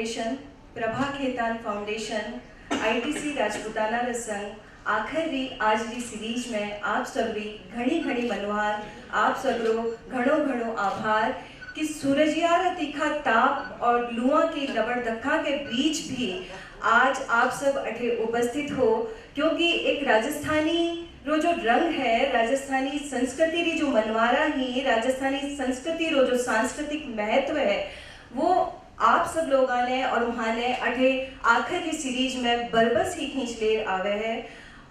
Foundation, Prabha Khaitan foundation, ITC Rajputana रसंग आखिरी आज री सीरीज में आप सभी घणी घणी मनोहार, आप सगरो घणो घणो आभार कि सूरजियार तीखा ताप और लुआ की लबड़दक्का के बीच भी आज आप सब अठे उपस्थित हो, क्योंकि एक राजस्थानी रो जो रंग है, राजस्थानी संस्कृति री जो मनवारा ही, राजस्थानी संस्कृति रो जो सांस्कृतिक महत्व है, वो आप सब लोगों ने और वहाँ ने अठे आखिरी सीरीज में बरबस ही खींच ले आवे है।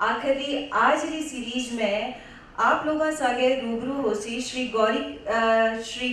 आखिरी आज री सीरीज में आप लोगों सागे रूबरू होसी श्री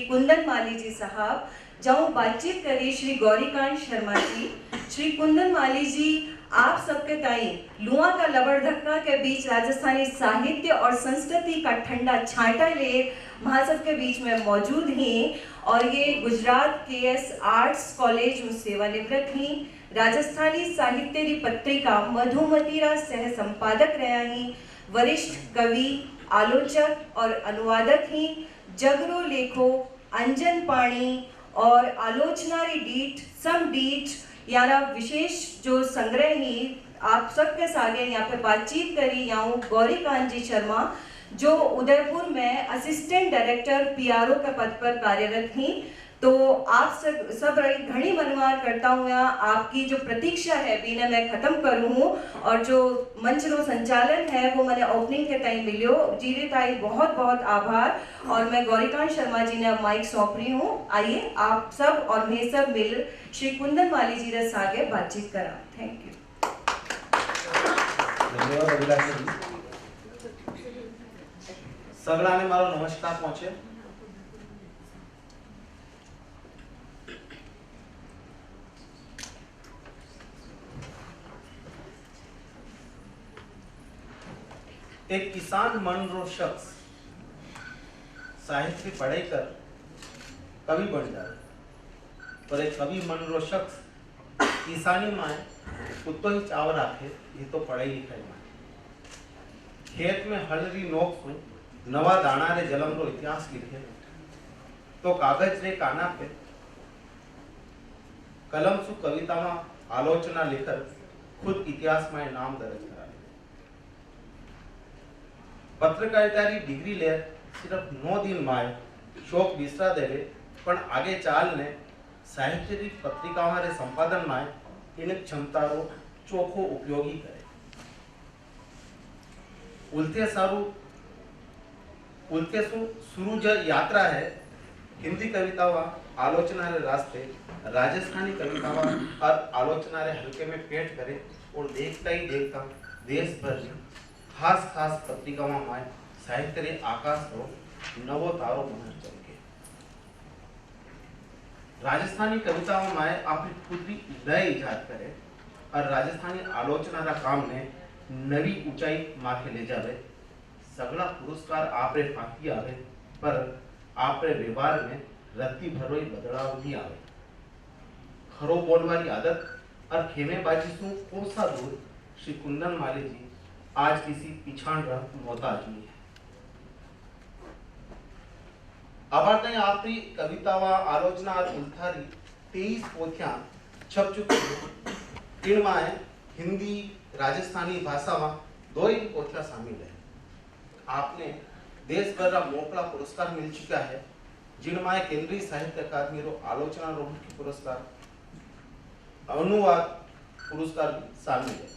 कुंदन माली जी साहब, जाऊँ बातचीत करी श्री गौरीकांत शर्मा जी। श्री कुंदन माली जी आप सबके ताई लुआ का लबड़धक्का के बीच राजस्थानी साहित्य और संस्कृति का ठंडा छांटा ले महासभ के बीच में मौजूद हैं और ये गुजरात केएस आर्ट्स कॉलेज में सेवानिवृत्त हैं। राजस्थानी साहित्य की पत्रिका मधुमतीरा सह संपादक रहा हैं। वरिष्ठ कवि, आलोचक और अनुवादक हैं। जगरो लेखो, अंजन पाणी और आलोचनारी डीठ, सम डीठ यारा विशेष जो संग्रह ही आप सबके सागे यहाँ पे बातचीत करी। यहाँ गौरीकांत जी शर्मा जो उदयपुर में असिस्टेंट डायरेक्टर पीआरओ के पद पर कार्यरत थी। तो आप सब घनी मनवार करता हूँ, आपकी जो प्रतीक्षा है बीने मैं खत्म करूँ हूँ और जो मंच रो संचालन है वो मैंने ओपनिंग के टाइम मिलियो। जीरे ताई बहुत बहुत आभार और मैं गौरीकांत शर्मा जी ने माइक सौंप रही हूँ। आइए आप सब और मैं सब मिल श्री कुंदन माली जी रे सागे बातचीत करा। Thank you. धन्यवाद अभिलाषा जी। सगळाने मारो नमस्कार पहुंचे। एक किसान मन रो शख्स साहित्य की पढ़ाई कर कवि बन जाए, पर एक कवि मन रो शख्स किसानी माए कुत्तो ही चाव राखे, ये तो पढ़ाई लिखाई माए। खेत में हलरी नोक सु नवा दाना रे जलम रो इतिहास लिखे, तो कागज रे काना पे कलम सु कविता में आलोचना लेकर खुद इतिहास में नाम दर्ज करा ले। पत्रकारिता री डिग्री ले सिर्फ 9 दिन माए शौक विसरा देवे, पण आगे चाल ने साहित्य री पत्रिका रे संपादन माए इन क्षमता रो चोखो उपयोगी करे। उल्टे शुरू जो यात्रा है हिंदी कवितावा आलोचना रे रास्ते, राजस्थानी कवितावा और आलोचना रे हल्के में पेट करे और देखता ही देखता देश भर खास खास पत्रिकाओं में साहित्य रे आकाश रो नवो तारो बन चमके। राजस्थानी कविताओं में आपकी खुद भी लय इजाद करे और राजस्थानी आलोचना रा काम ने नवी ऊंचाई माथे ले जावे। सगला पुरस्कार आपरे फाकी आवे, पर आपरे व्यवहार में रत्ती भरोई बदलाव नहीं आवे। खरो बोलवारी आदत और खेमेबाजी सु कोसा दूर श्री कुंदन माली जी आज किसी पिछाड़ रह मोहताज नहीं है। अब आपकी कवितावा आलोचना और उल्थारी 23 पोथियां छप चुकी। इनमें हिंदी राजस्थानी भाषा में 2 ही पोथियां शामिल है। आपने देश भर का मोकला पुरस्कार मिल चुका है, जिनमें केंद्रीय साहित्य अकादमी रो आलोचना रो मुख्य पुरस्कार, अनुवाद पुरस्कार शामिल है।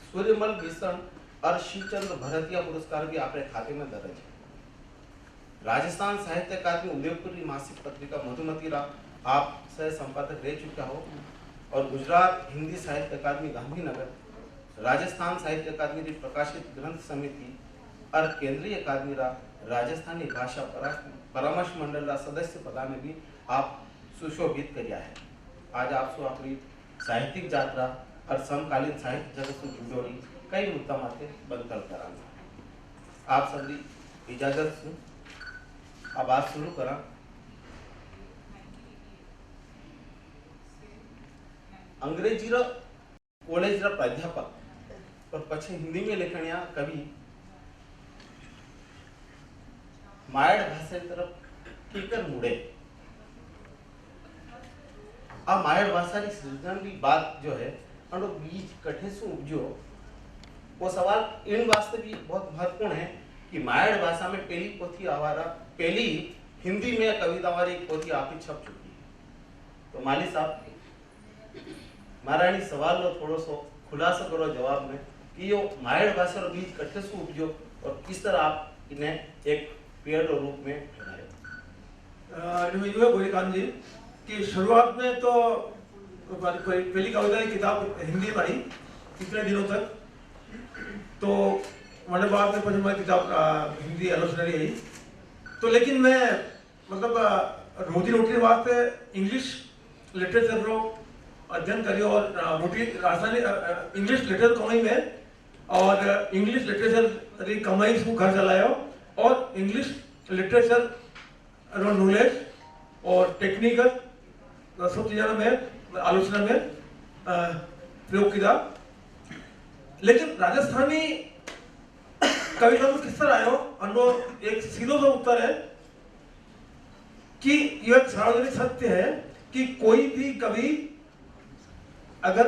सूर्यमल मिश्रण और शिवचंद्र भरतिया पुरस्कार भी आपके खाते में दर्ज है। राजस्थान साहित्य अकादमी उदयपुर की मासिक पत्रिका मधुमतीरा आप सह संपादक रह चुका हो और गुजरात हिंदी साहित्य अकादमी गांधीनगर, राजस्थान साहित्य अकादमी की प्रकाशित ग्रंथ समिति और केंद्रीय अकादमी रा राजस्थानी भाषा परामर्श मंडल रा सदस्य पदा में भी आप सुशोभित किया है। आज आप सो अपनी साहित्यिक यात्रा और समकालीन साहित्य जगत से जुड़ोड़ी कई मुद्दा माते बंतल करांगा। आप सभी इजाजत से अब बात शुरू करा। अंग्रेजी रा कॉलेज रा प्राध्यापक और पछे हिंदी में लेखनिया कवि मायड़ भाषा तरफ कीकर मुड़े। आ मायड़ भाषा की सृजन की बात जो है अनो बीज कठे से उपजो वो सवाल इन वास्ते भी बहुत महत्वपूर्ण है कि मायड़ भाषा में पहली पोथी आवारा पहली हिंदी में कविता वाली एक पोथी आपकी छप चुकी है। तो माली साहब मारा नी सवाल नो थोड़ो सो खुलासा करो जवाब में कि यो मायड़ भाषा रो बीज कठे से उपजो और किस तरह आप इन्हें एक पेड़ रो रूप में ढाले। गोरीकांत जी की शुरुआत में तो पहली कविता की किताब हिंदी पढ़ी कितने दिनों तक, तो मैंने बाद में पढ़ी मैं किताब हिंदी आलोचना आई। तो लेकिन मैं मतलब रोजी रोटी वास्ते इंग्लिश लिटरेचर रो अध्ययन करियो और रोटी राजधानी इंग्लिश लिटरेचर कमाई में और इंग्लिश लिटरेचर री कमाई से घर चलायो और इंग्लिश लिटरेचर रो नॉलेज और टेक्निकल सब चीज़ों में आलोचना में प्रयोग किया। लेकिन राजस्थानी कविता में किस तरह आयो अनो एक सीधो सा उत्तर है कि यह एक सार्वजनिक सत्य है कि कोई भी कवि अगर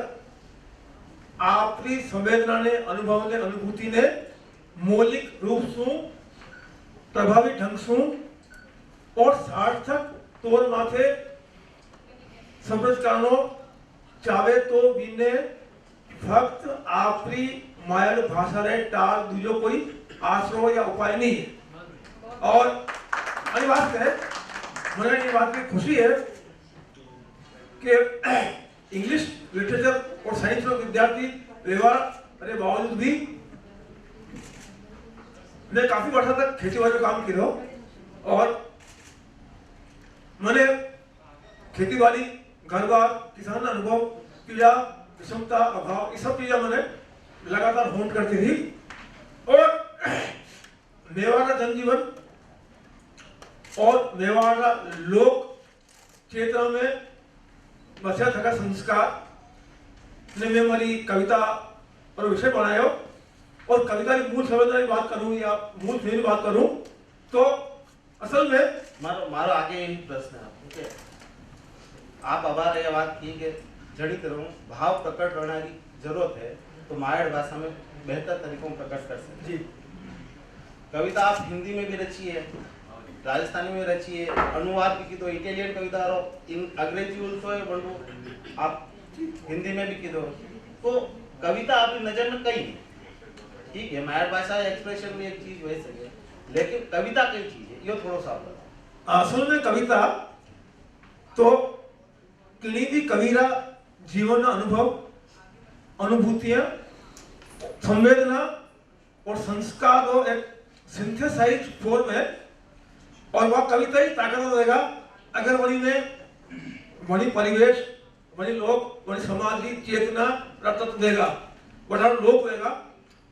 आपकी संवेदना ने अनुभव ने अनुभूति ने मौलिक रूप से प्रभावी ढंग से और सार्थक तौर माथे समझ कानो चावे तो बिने फक्त आपरी मायड़ भाषा रे टाल दूजो कोई आश्रय या उपाय नहीं है। और अभी बात है मुझे ये बात की खुशी है कि इंग्लिश लिटरेचर और साइंस के विद्यार्थी व्यवहार अरे बावजूद भी मैं काफी वर्षों तक खेती बाड़ी काम किया और मैंने खेती बाड़ी घर बार किसान अनुभव पीड़ा विषमता अभाव ये सब चीजें मैंने लगातार होंड करती थी। और मेवाड़ का जनजीवन और मेवाड़ का लोक क्षेत्र में बचा थका संस्कार ने मैं हमारी कविता और विषय बनाया और कविता की मूल संवेदना की बात करूं या मूल थीम की बात करूं तो असल में मारो आगे यही प्रश्न है ओके आप अबार ये बात की कि जड़ित रहूं भाव प्रकट करने की जरूरत है तो मायड़ भाषा में बेहतर तरीकों में प्रकट कर सकते जी कविता आप हिंदी में भी रची है राजस्थानी में रची है अनुवाद भी की तो इटालियन कविता रो अंग्रेजी उल्सो है बंडू आप हिंदी में भी की दो तो कविता आपकी नजर में कई ठीक है मायड़ भाषा एक्सप्रेशन में एक चीज वही सही है लेकिन कविता कई चीज है यो थोड़ा सा बताओ। असल में कविता तो किसी भी कविरा जीवन अनुभव अनुभूतियां संवेदना और संस्कार को एक सिंथेसाइज फॉर्म है और वह कविता ही ताकत देगा अगर वही में वही परिवेश वही लोग वही समाज की चेतना तत्व देगा वह लोक होगा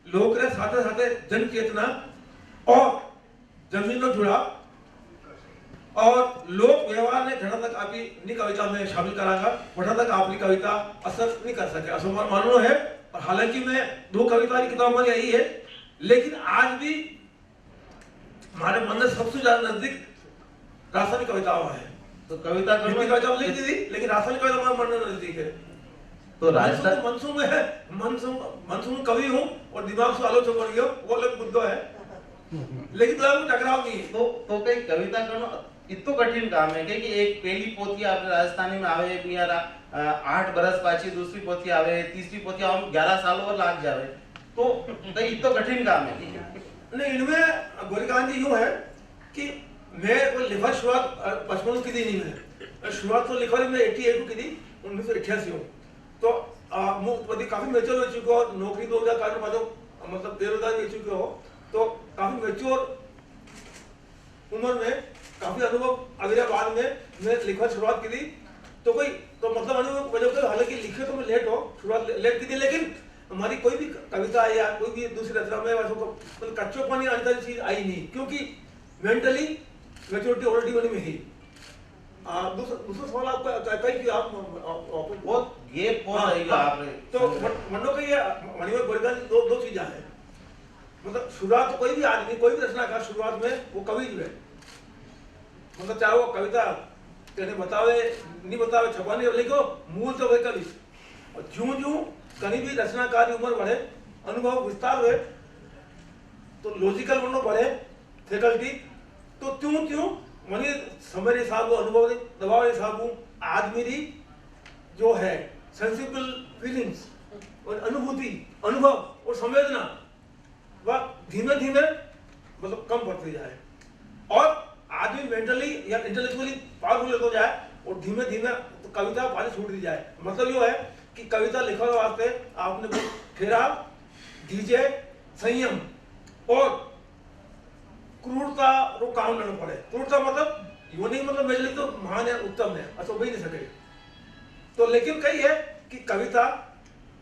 लोक रे साथे साथे जन चेतना और जमीन को जुड़ा और लोक व्यवहार ने घना तक आपकी नी कविता में शामिल करागा वहाँ तक आपकी कविता असर नहीं कर सके असो मानना है। और हालांकि मैं 2 कविता की किताब में आई है लेकिन आज भी हमारे मन में सबसे ज्यादा नजदीक रासायनिक कविताओं है। तो कविता कविता लिख दी थी लेकिन रासायनिक कविता हमारे मन में नजदीक है। तो राजस्थान मनसून में है मनसून कवि हूँ और दिमाग से आलोचना बन गया वो अलग मुद्दा है लेकिन टकराव नहीं तो कई कविता करना इतो कठिन काम है कि एक पहली पोथी आपने राजस्थानी में आवे यार 8 बरस पाछी दूसरी पोथी आवे तीसरी पोथी आवे 11 साल और लाग जावे तो कई इतो कठिन काम है नहीं इनमें गोरीकांत जी यूं है कि मैं वो लिखा शुरुआत 55 की दी नहीं मैं शुरुआत तो लिखा मैंने 88 की दी 1988 हूँ तो काफी मेच्योर हो चुके हो नौकरी 2000 का मतलब बेरोजगार हो चुके हो तो काफी मेच्योर उम्र में काफी अनुभव अगले बाद में मैं लिखना शुरुआत की थी तो कोई तो मतलब अनुभव वजह हालांकि लिखे तो मैं लेट हो शुरुआत लेट की थी लेकिन हमारी कोई भी कविता या कोई भी दूसरी रचना में वैसे तो मतलब कच्चो पानी आने वाली चीज आई नहीं क्योंकि मेंटली मैच्योरिटी ऑलरेडी बनी में ही। दूसरा सवाल आपका कई कि आप बहुत गैप बहुत रहेगा आपने तो मनो का ये मणिवर गोरीकांत दो चीजें हैं मतलब शुरुआत तो कोई भी आदमी कोई भी रचना का शुरुआत में वो कवि जो है मतलब चाहे वो कविता कहने बतावे नहीं बतावे छपाने लिखो मूल तो वही कवि। और ज्यों ज्यों कहीं भी रचनाकार की उम्र बढ़े, अनुभव विस्तार हुए, तो लॉजिकल बनना बढ़े फैकल्टी, तो त्यों त्यों मनी समय हिसाब अनुभव दबाव हिसाब आदमी री जो है सेंसिबल फीलिंग्स और अनुभूति अनुभव और संवेदना वह धीमे धीमे मतलब कम पड़ती जाए और आदमी मेंटली या इंटेलेक्चुअली पावरफुल हो जाए और धीमे धीमे तो कविता पानी छूट दी जाए। मतलब यो है कि कविता लिखने वास्ते आपने ठहराव, धीरज, संयम और क्रूरता रो काम लेना पड़े। क्रूरता मतलब यो नहीं मतलब मेरे लिए तो महान है उत्तम है अच्छा वही नहीं सके। तो लेकिन कई है कि कविता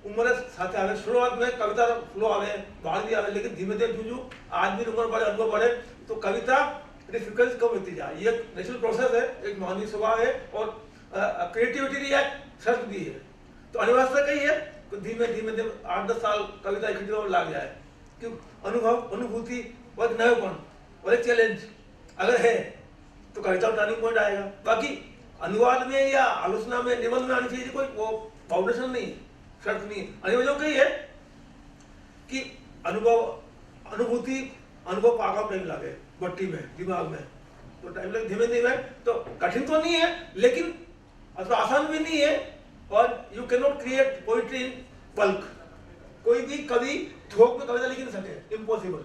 उम्र साथ आवे, शुरुआत में कविता फ्लो आवे, बाहर भी आवे, लेकिन धीमे धीमे जो आदमी उम्र बढ़े अनुभव बढ़े तो कविता डिफिकल्ट कम होती जाए। ये नेचुरल प्रोसेस है, एक मानवीय स्वभाव है और क्रिएटिविटी की एक शर्त भी है। तो अनिवार्यता कही है तो धीमे धीमे 8-10 साल कविता इकट्ठी होने लग जाए क्यों अनुभव अनुभूति और एक नयापन और एक चैलेंज अगर है तो कविता टर्निंग पॉइंट आएगा। बाकी अनुवाद में या आलोचना में निबंध में आनी चाहिए कोई वो फाउंडेशन नहीं, शर्त नहीं। अनिवार्य कही है कि अनुभव अनुभूति अनुभव पाका टाइम लगे भट्टी में दिमाग में, तो टाइम लगे धीमे धीमे। तो कठिन तो नहीं है लेकिन अथवा आसान भी नहीं है और you can not create poetry in bulk. कोई भी कवि थोक में कविता लिख नहीं सके, इम्पॉसिबल।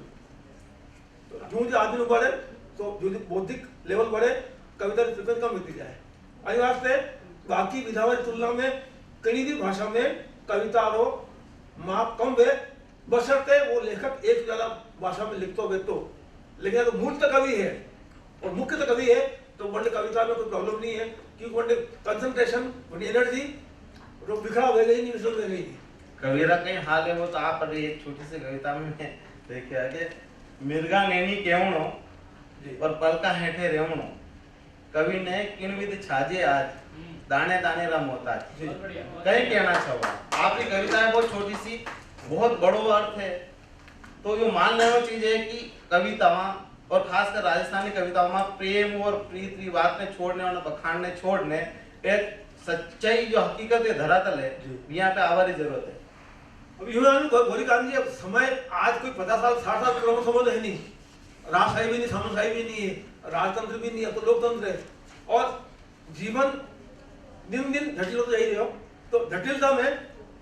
तो जो आदमी बढ़े तो जो बौद्धिक लेवल बढ़े कविता की फ्रीक्वेंसी कम होती जाए। आई वास्ते बाकी विधाओं की तुलना में कहीं भी भाषा में कविता रो माप कम है बशर्ते वो लेखक एक ज्यादा भाषा में लिखते हो तो। लेकिन अगर मूल तो कवि है और मुख्य तो कवि है तो वनडे कविता में कोई प्रॉब्लम नहीं है क्योंकि वनडे कंसंट्रेशन वनडे एनर्जी रो बिखरा हो गई नहीं मिसल में गई कविरा कहीं हाल है वो तो आप पढ़ रही एक छोटी सी कविता में देखिए आगे मिर्गा नैनी केवणो और पलका हेठे रेवणो कवि ने किन विध छाजे आज दाने दाने रम होता है कहीं कहना चाहो। आपकी कविता है बहुत छोटी सी बहुत बड़ो अर्थ है। तो ये मान लेना चीज है कि कवितावां और खासकर राजस्थानी कविताओं में प्रेम और प्रीत की बात ने छोड़ने और बखानने छोड़ने एक सच्चाई जो हकीकत है धरातल है यहाँ पे आवारी जरूरत है। अब यूं गोरी कांत जी अब समय आज कोई 50 साल 60 साल पुराना समय है नहीं, राजशाही भी नहीं सामंतशाही भी नहीं है, राजतंत्र भी नहीं है, तो लोकतंत्र है और जीवन दिन दिन जटिल होता जा रही हो। तो जटिलता में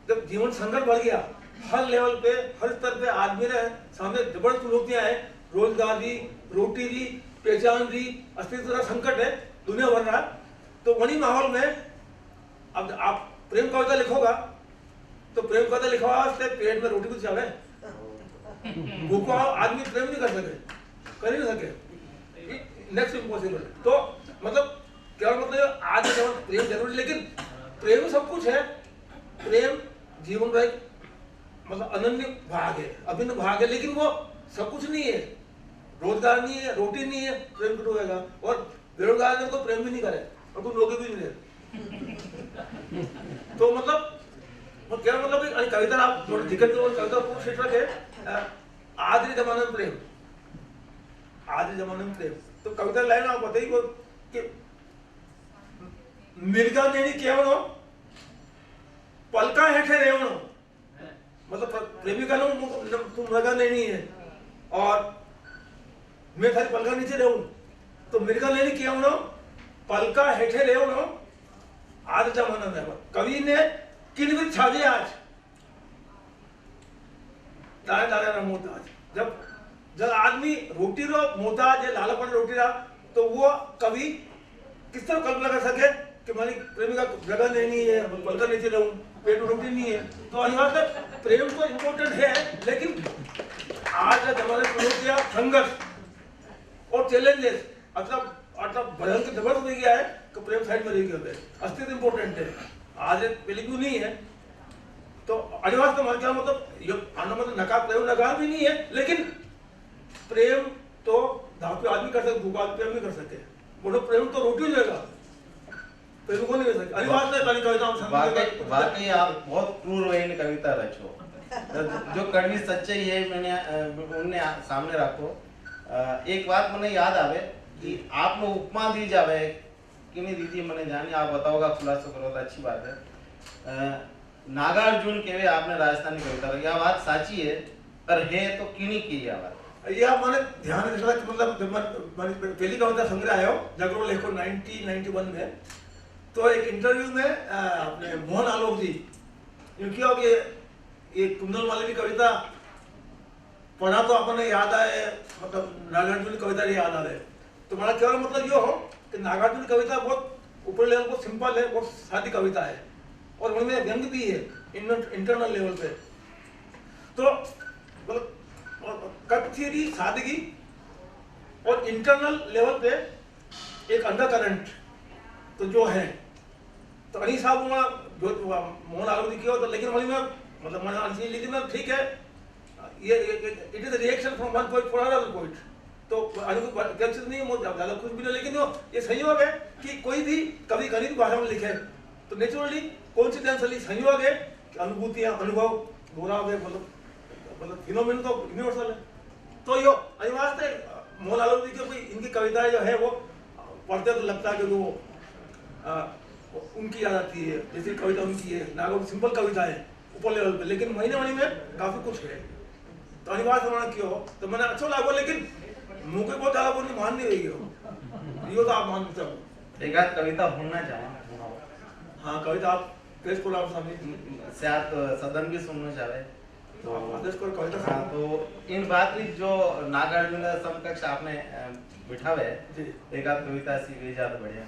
जब जीवन संकट बढ़ गया हर लेवल पे हर स्तर पे आदमी ने सामने जबरदस्त चुनौतियां हैं, रोजगार दी रोटी दी पहचान दी अस्तित्व का संकट है दुनिया भर रहा। तो वही माहौल में अब आप प्रेम कविता लिखोगा तो प्रेम कविता लिखवा वास्ते पेट में रोटी भी चाहे भूखा आदमी प्रेम नहीं कर ही नहीं सके नेक्स्ट इम्पॉसिबल। तो मतलब क्या मतलब आज प्रेम जरूरी लेकिन प्रेम सब कुछ है। प्रेम जीवन का एक मतलब अनन्य भाग है अभिन्न भाग है लेकिन वो सब कुछ नहीं है। रोजगार नहीं है रोटी नहीं है प्रेम कट होगा और बेरोजगार ने तो प्रेम भी नहीं करे और कोई नौकरी भी नहीं दे। तो मतलब क्या मतलब कविता आप जो दिक्कत कविता पूर्ण शीर्षक है आज जमाने में प्रेम आज जमाने में प्रेम। तो कविता लाइन आप बताइए कि मिर्गा नेनी केवणो पलका हेठे रेवणो मतलब प्रेमिका नो तुम मृगा नहीं है और मैं थारी पलका नीचे रहूं तो मृगा लेनी क्या होना पलका हेठे रहूं आज जमाना में कवि ने किन भी छाजे आज दाने दाने ना मोहताज जब जब आदमी रोटी रो मोहताज है लालापन रोटी रहा तो वो कवि किस तरह कल्पना कर सके कि हमारी प्रेमिका जगह नहीं है पलका नीचे रहूं पेट में रोटी नहीं है। तो अनिवार्य प्रेम तो इम्पोर्टेंट है लेकिन आज का जमाने चुनौतियां संघर्ष और चैलेंजेस मतलब भयंकर जबरदस्त हो गया है कि प्रेम साइड में रह गया अस्तित्व इम्पोर्टेंट है आज पेलिगु नहीं है। तो अनिवार्य हमारे क्या मतलब नकार प्रेम नकार भी नहीं है लेकिन प्रेम तो धापे आदमी कर सकते भूखा प्रेम भी कर सकते बोलो प्रेम तो रोटी हो जाएगा प्रेम को नहीं कर सकते। अनिवार्य वाकई आप बहुत क्रूर वे कविता रचो जो कड़वी सच्चाई है मैंने उन्हें सामने रखो। एक बात मैंने याद आवे कि आप लोग उपमा दी जावे किनी दीदी मैंने जानी आप बताओगा खुलासा करो तो अच्छी बात है। नागार्जुन केवे आपने राजस्थानी कविता लगी यह बात साची है पर है तो किनी की यह बात यह मैंने ध्यान रखा कि मतलब जब मैंने पहली कविता संग्रह आयो जागरण लेखो 1991 में, तो एक इंटरव्यू में अपने मोहन आलोक जी क्योंकि अब ये कुंदल माली की कविता पढ़ा तो अपने याद आए, मतलब नागार्जुन की कविता याद आ रहे। तो मेरा कहने मतलब ये हो कि नागार्जुन की कविता बहुत ऊपर लेवल पर सिंपल है, बहुत सादी कविता है और उनमें व्यंग भी है इंटरनल लेवल पे। तो मतलब कथ्यरी सादगी और इंटरनल लेवल पे एक अंडर करंट तो जो है तो अनी साहब जो मोहन आलोक जी किया तो, लेकिन वही में मतलब मैंने ली थी मैं ठीक है ये it is reaction from one point for another point, तो कैप्चर नहीं है ज्यादा कुछ भी नहीं, लेकिन ये संयोग है कि कोई भी कवि गणित भाषा में लिखे तो नेचुरली कोइंसिडेंटली संयोग है कि अनुभूतियां अनुभव दोहराव है, मतलब फिनोमेन तो यूनिवर्सल है। तो यो अनिवार्य मोहन आलोक जी की इनकी कविताएं जो है वो पढ़ते तो लगता है कि वो उनकी याद आती है, जैसे कविता उनकी है नागो सिंपल कविता है ऊपर लेवल पे, लेकिन महीने महीने में काफी कुछ है। तो अनिवार्य होना क्यों हो तो मैंने अच्छा लगा, लेकिन मुझे बहुत ज्यादा बोलने मान नहीं रही हो यो तो आप मान सकते हो। एक आध कविता सुनना चाहे। हाँ कविता आप पेश करो आप सामने से आप सदन भी सुनना चाहे तो आदेश करो कविता। हाँ तो इन बात जो नागार्जुन समकक्ष आपने बिठावे एक आध कविता सी वे ज्यादा बढ़िया।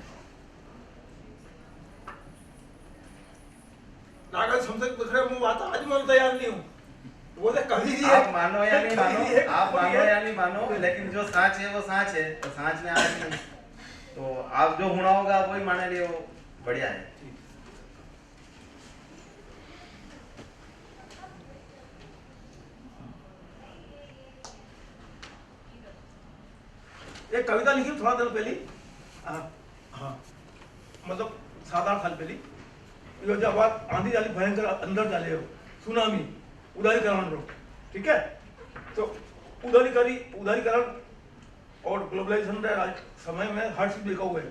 नागार्जुन समकक्ष बिखरे मैं बात आज मैं तैयार नहीं हूँ, वो तो कभी भी आप मानो या नहीं मानो, आप मानो या नहीं मानो, लेकिन जो साच है वो साच है, तो साच में आज नहीं तो आप जो होना होगा वही माने लिए वो बढ़िया है। एक कविता लिखी थोड़ा दिन पहले, हाँ मतलब 7-8 साल पहले, ये जब बात आंधी जाली भयंकर अंदर डाले हो सुनामी उदारीकरण रो, ठीक है, तो उदारीकरण और ग्लोबलाइजेशन समय में हर चीज बिकाऊ है,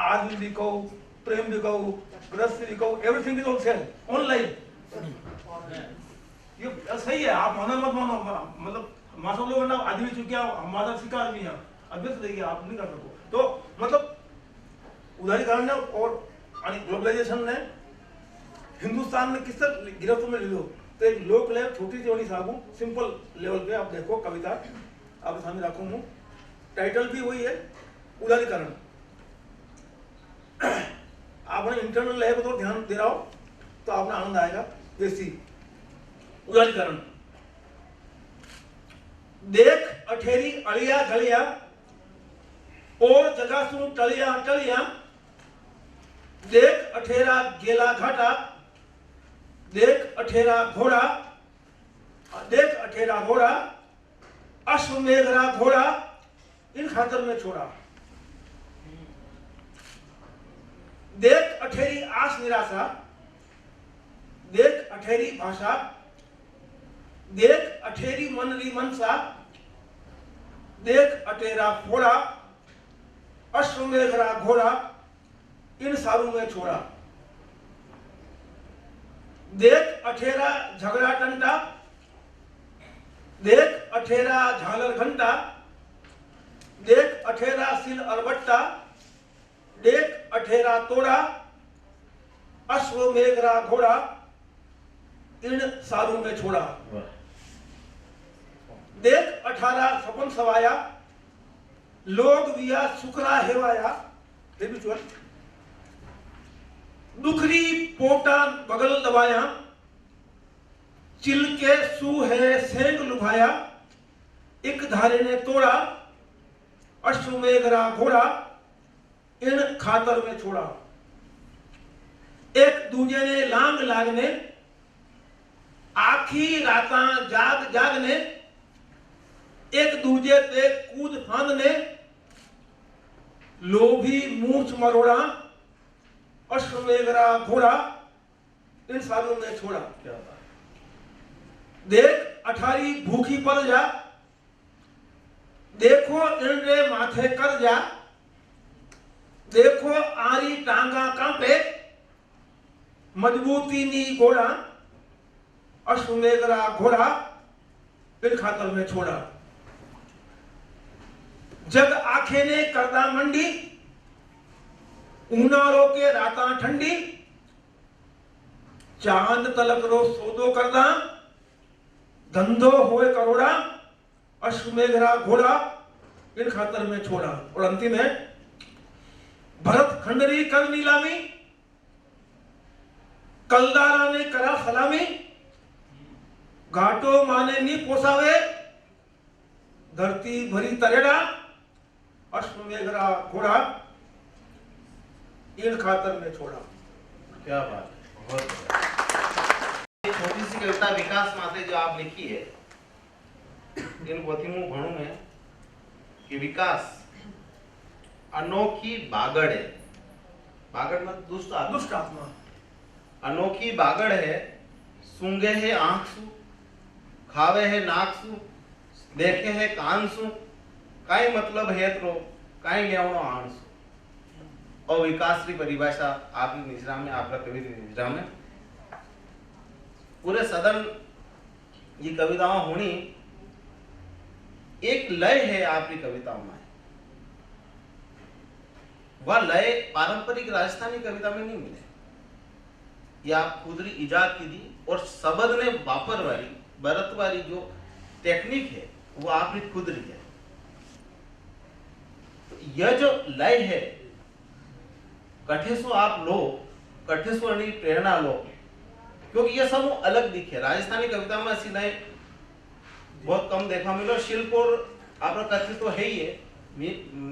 आज भी बिकाऊ, प्रेम बिकाऊ, ग्रस्त बिकाऊ, everything is on sale online. ये सही है, आप मानो मत मानो, मतलब मानो लोग ना आदमी चुके हमारा शिकार आदमी है अभ्यस्त देखिए आप नहीं कर सको। तो मतलब उदारीकरण ने और ग्लोबलाइजेशन ने हिंदुस्तान में किस तरह गिरफ्त में ले लो, तो एक लोक लेवल छोटी सी वाली साहब सिंपल लेवल पे आप देखो कविता आप सामने रखूँ हूँ, टाइटल भी वही है उदारीकरण। आपने इंटरनल लेवल पर तो ध्यान दे रहा हो तो आपने आनंद आएगा। जैसी उदारीकरण देख अठेरी अड़िया गलिया और जगह सु टलिया टलिया, देख अठेरा गेला घाटा, देख अठेरा घोड़ा, देख अठेरा घोड़ा, अश्वमेघरा घोड़ा इन खातर में छोड़ा, देख अठेरी आस निराशा, देख अठेरी भाषा, देख अठेरी मनरी मनसा, देख अठेरा फोड़ा, अश्वमेघरा घोड़ा इन सारों में छोड़ा, देख अठेरा झगड़ा टंटा, देख अठेरा झालर घंटा, देख अठेरा सिल अरबट्टा, देख अठेरा तोड़ा, अश्वमेघरा घोड़ा इन सालों में छोड़ा, देख 18 सपन सवाया, लोग विया सुखरा हेवाया, दुखरी पोटा बगल दबाया, चिल के सू है सेंग लुभाया, एक धारे ने तोड़ा, अश्वमेघरा घोड़ा इन खातर में छोड़ा, एक दूजे ने लांग लागने, आखी राता जाग जागने, एक दूजे पे कूद फांदने, लोभी मूछ मरोड़ा, अश्वमेघरा घोड़ा इन सालों में छोड़ा, देख अठारी भूखी पड़ जा, देखो इनरे माथे कर जा, देखो आरी टांगा कांपे, मजबूती नी घोड़ा, अश्वमेघरा घोड़ा फिर खातर में छोड़ा। जग आखे ने करदा मंडी, ऊनारो के राता ठंडी, चांद तलक रो सौदो करदा, धंधो होए करोड़ा, अश्वमेघरा घोड़ा इन खातर में छोड़ा। और अंतिम है, भरत खंडरी कर नीलामी, कलदारा ने करा सलामी, घाटो माने नी पोसावे, धरती भरी तरेड़ा, अश्वमेघरा घोड़ा इन खातर में छोड़ा। क्या बात है, बहुत बढ़िया। ये छोटी सी कविता विकास माते जो आप लिखी है, इन पोथीमू भणु में कि विकास अनोखी बागड़ है। बागड़ मतलब दुष्ट आत्मा। दुष्ट आत्मा अनोखी बागड़ है, सूंघे है आंख सु, खावे है नाक सु, देखे है कान सु, काई मतलब है तो काई लेवणो आण सु। और विकास की परिभाषा आपकी निजरा में, आपका कवि निजरा में पूरे सदन ये कविताओं होनी, एक लय है आपकी कविताओं में। वह लय पारंपरिक राजस्थानी कविता में नहीं मिले, ये आप खुदरी इजाद की दी। और शब्द ने वापर वाली बरत वाली जो टेक्निक है वो आपकी खुदरी है। तो यह जो लय है, कठे सो आप लो, कठे सो प्रेरणा लो, क्योंकि ये सब अलग दिखे। राजस्थानी कविता में ऐसी लय बहुत कम देखा मिलो। शिल्प और आपका कथित तो है ही है,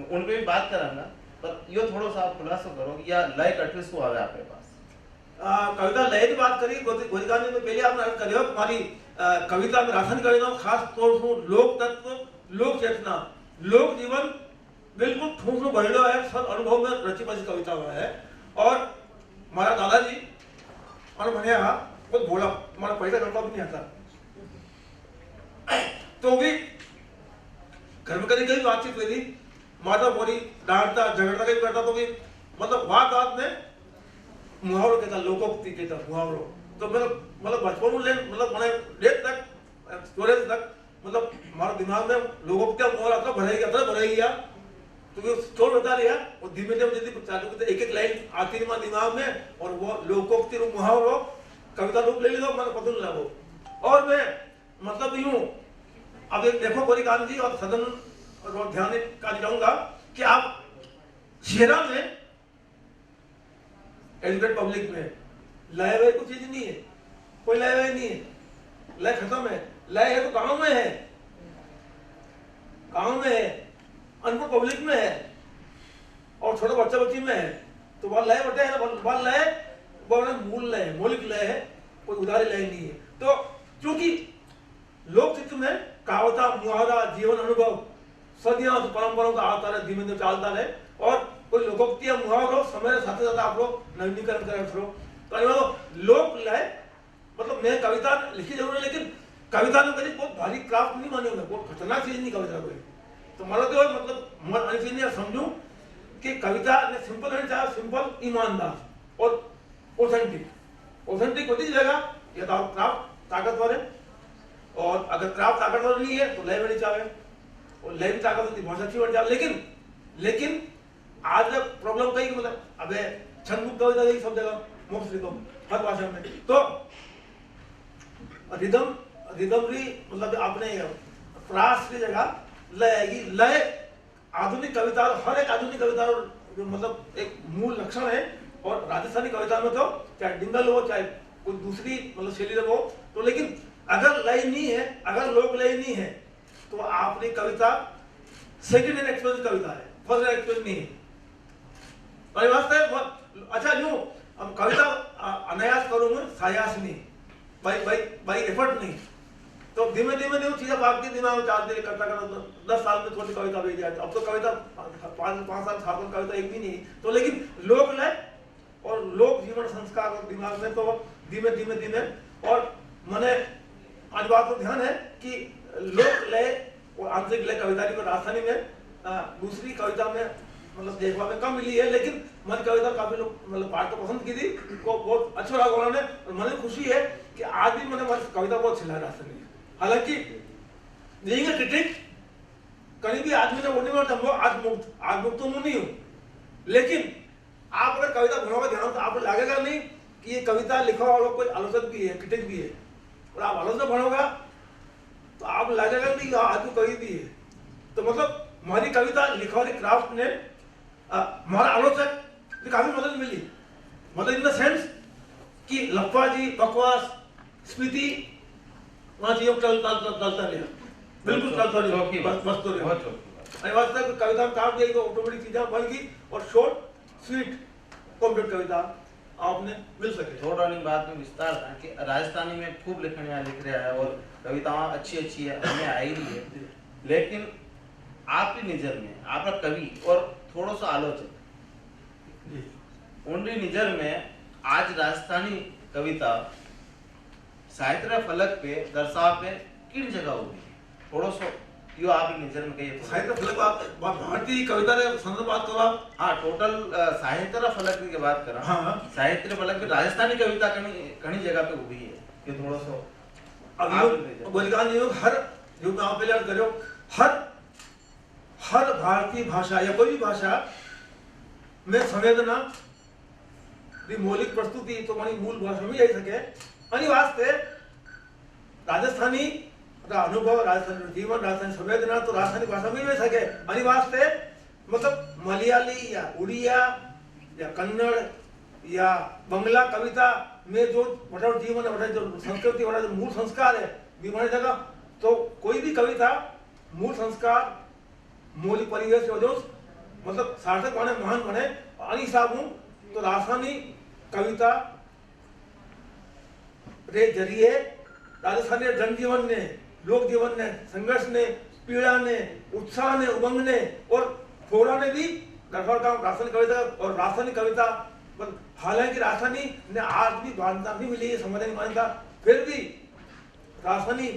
उन पे भी बात करांगा, पर यो थोड़ा सा आप खुलासा करो कि या लय कठे सो आवे आपके पास। कविता लय की बात करी गोदिकानी में पहले आपने अर्ज करियो हमारी कविता में राशन करेगा खास तौर पर लोक तत्व, लोक चेतना, लोक जीवन बिल्कुल ठूस में भरेलो है, सब अनुभव में रची बची कविता हुआ है। और हमारा दादाजी और मैंने बहुत बोला, हमारा पैसा करता भी नहीं आता, तो भी घर में कभी कभी बातचीत हुई थी, माता बोली डांटता झगड़ता कहीं करता, तो भी मतलब बात में मुहावरो कहता, लोकोक्ति कहता मुहावरो। तो मतलब बचपन में मतलब मैंने डेट तक स्टोरेज तक मतलब हमारे दिमाग में लोकोक्ति मुहावरा अतरा भरे गया। तो वो स्टोर बता रहा और धीमे धीमे यदि चालू करते एक लाइन आती है दिमाग में, और वो लोकोक्ति रूप मुहावरो कविता रूप ले लो, मैंने पता नहीं लगा। और मैं मतलब यूं अब देखो गोरिकांत जी और सदन और ध्यान का चाहूंगा कि आप शेरा में एजुकेट पब्लिक में लय वय कुछ चीज नहीं है, कोई लय वय नहीं है, लय खत्म है। लय है तो गांव में है, गांव में है, अनपढ़ पब्लिक में है और छोटे बच्चा बच्ची में है। तो वह लय बटे है, वह लय वो मूल लय है, मौलिक लय है, कोई उदारी लय नहीं है। तो क्योंकि लोक चित्र में कहावता मुहावरा जीवन अनुभव सदियों से परंपराओं का आता रहे, धीमे धीमे चलता रहे, और कोई लोकोक्ति या मुहावरों समय साथ साथ आप लोग नवीनीकरण करें करो। तो लोक लय मतलब मैं कविता लिखी जरूर है, लेकिन कविता में कभी बहुत भारी क्राफ्ट नहीं माने होंगे, बहुत खतरनाक चीज नहीं कविता कोई। तो मतलब तो मतलब समझूं कि कविता ने सिंपल रहना चाहिए, सिंपल ईमानदार और ऑथेंटिक होती जगह या तो क्राफ्ट ताकतवर है, और अगर क्राफ्ट ताकतवर नहीं है तो लय बनी चाहे, और लय भी ताकत होती भाषा अच्छी बन जाए। लेकिन आज प्रॉब्लम कहीं कि मतलब अबे छंद कविता गई सब जगह मोस्टली तो हर भाषा में। तो रिदम भी मतलब आपने प्रास की जगह लय आएगी। लय आधुनिक कविता, हर एक आधुनिक कविता मतलब एक मूल लक्षण है। और राजस्थानी कविता में तो चाहे डिंगल हो चाहे कोई दूसरी मतलब शैली हो, तो लेकिन अगर लय नहीं है, अगर लोक लय नहीं है, तो आपकी कविता सेकंड हैंड एक्सपीरियंस कविता है, फर्स्ट हैंड एक्सपीरियंस नहीं है। अच्छा यूं अब कविता अनायास करूंगा, सायास नहीं, बाई एफर्ट नहीं। तो धीमे धीमे चीजें आपके दिमाग में चालते करता 10 साल में थोड़ी कविता भेज जाती। अब तो कविता 5 साल 7 कविता एक भी नहीं। तो लेकिन लोक लय और लोक जीवन संस्कार और दिमाग में तो धीमे और मैंने आज बात तो ध्यान है कि लोक लय और आंतरिक लय कविता की राजधानी में दूसरी कविता में मतलब देखने में कम मिली है, लेकिन हमारी कविता काफी लोग मतलब पाठ तो पसंद की थी, को बहुत अच्छा लगा उन्होंने, और मुझे खुशी है कि आज भी मैंने हमारी कविता बहुत अच्छी लगा रास्ते में। हालांकि नहीं है क्रिटिक, कहीं भी आदमी ने बोलने में आज मुक्त तो नहीं हूँ, लेकिन आप अगर कविता पढ़ोगे ध्यान तो आपको लगेगा नहीं कि ये कविता लिखा वाला कोई आलोचक भी है, क्रिटिक भी है, और आप आलोचना पढ़ोगा तो आप लगेगा नहीं आदमी कवि भी है। तो मतलब हमारी कविता लिखा वाली क्राफ्ट ने हमारा आलोचक ने काफी मदद मिली, मदद इन द सेंस कि लप्पा जी बकवास स्मृति वहाँ चीजों चलता रहा, बिल्कुल चलता रहा, मस्त हो रहा। वास्तव में कविता में काम दिया तो ऑटोमेटिक चीजें बन गई और शॉर्ट स्वीट कॉम्प्लीट कविता आपने मिल सके। थोड़ा नहीं बात में विस्तार था कि राजस्थानी में खूब लिखने लिख रहा है और कविताएं अच्छी है, हमें आई रही है, लेकिन आपकी नजर में आपका कवि और थोड़ा सा आलोचक उनकी नजर में आज राजस्थानी कविता साहित्य फलक पे दर्शाव पे किन जगह होगी, थोड़ा सा यो आपकी नजर में कहिए। साहित्य फलक आप भारतीय कविता रे संदर्भ बात करो आप। हाँ, टोटल साहित्य फलक की बात करा। हाँ, साहित्य फलक पे राजस्थानी कविता कहीं जगह पे हुई है, ये थोड़ा सा अब बलिदान योग हर जो मैं आप पहले करो हर भारतीय भाषा या कोई भी भाषा में संवेदना दी मौलिक प्रस्तुति तो मानी मूल भाषा में यही सके अनि वास्ते राजस्थानी अनुभव, राजस्थानी जीवन, राजस्थानी संवेदना तो राजस्थानी भाषा में ही सके अनि वास्ते मतलब मलयाली या उड़िया या कन्नड़ या बंगला कविता में जो बड़ा जीवन है, जो संस्कृति बड़ा जो मूल संस्कार है बीमारी जगह, तो कोई भी कविता मूल संस्कार मौलिक परिवेश मतलब सार्थक बने महान बने अनि साबू तो राजस्थानी कविता रे जरिए राजस्थानी जनजीवन ने, लोक जीवन ने, संघर्ष ने, पीड़ा ने, उत्साह ने, उमंग ने और फोड़ा ने भी गड़बड़ काम राजस्थानी कविता और राजस्थानी कविता हालांकि राजस्थानी ने आज भी मान्यता नहीं मिली है, समझने की मान्यता, फिर भी राजस्थानी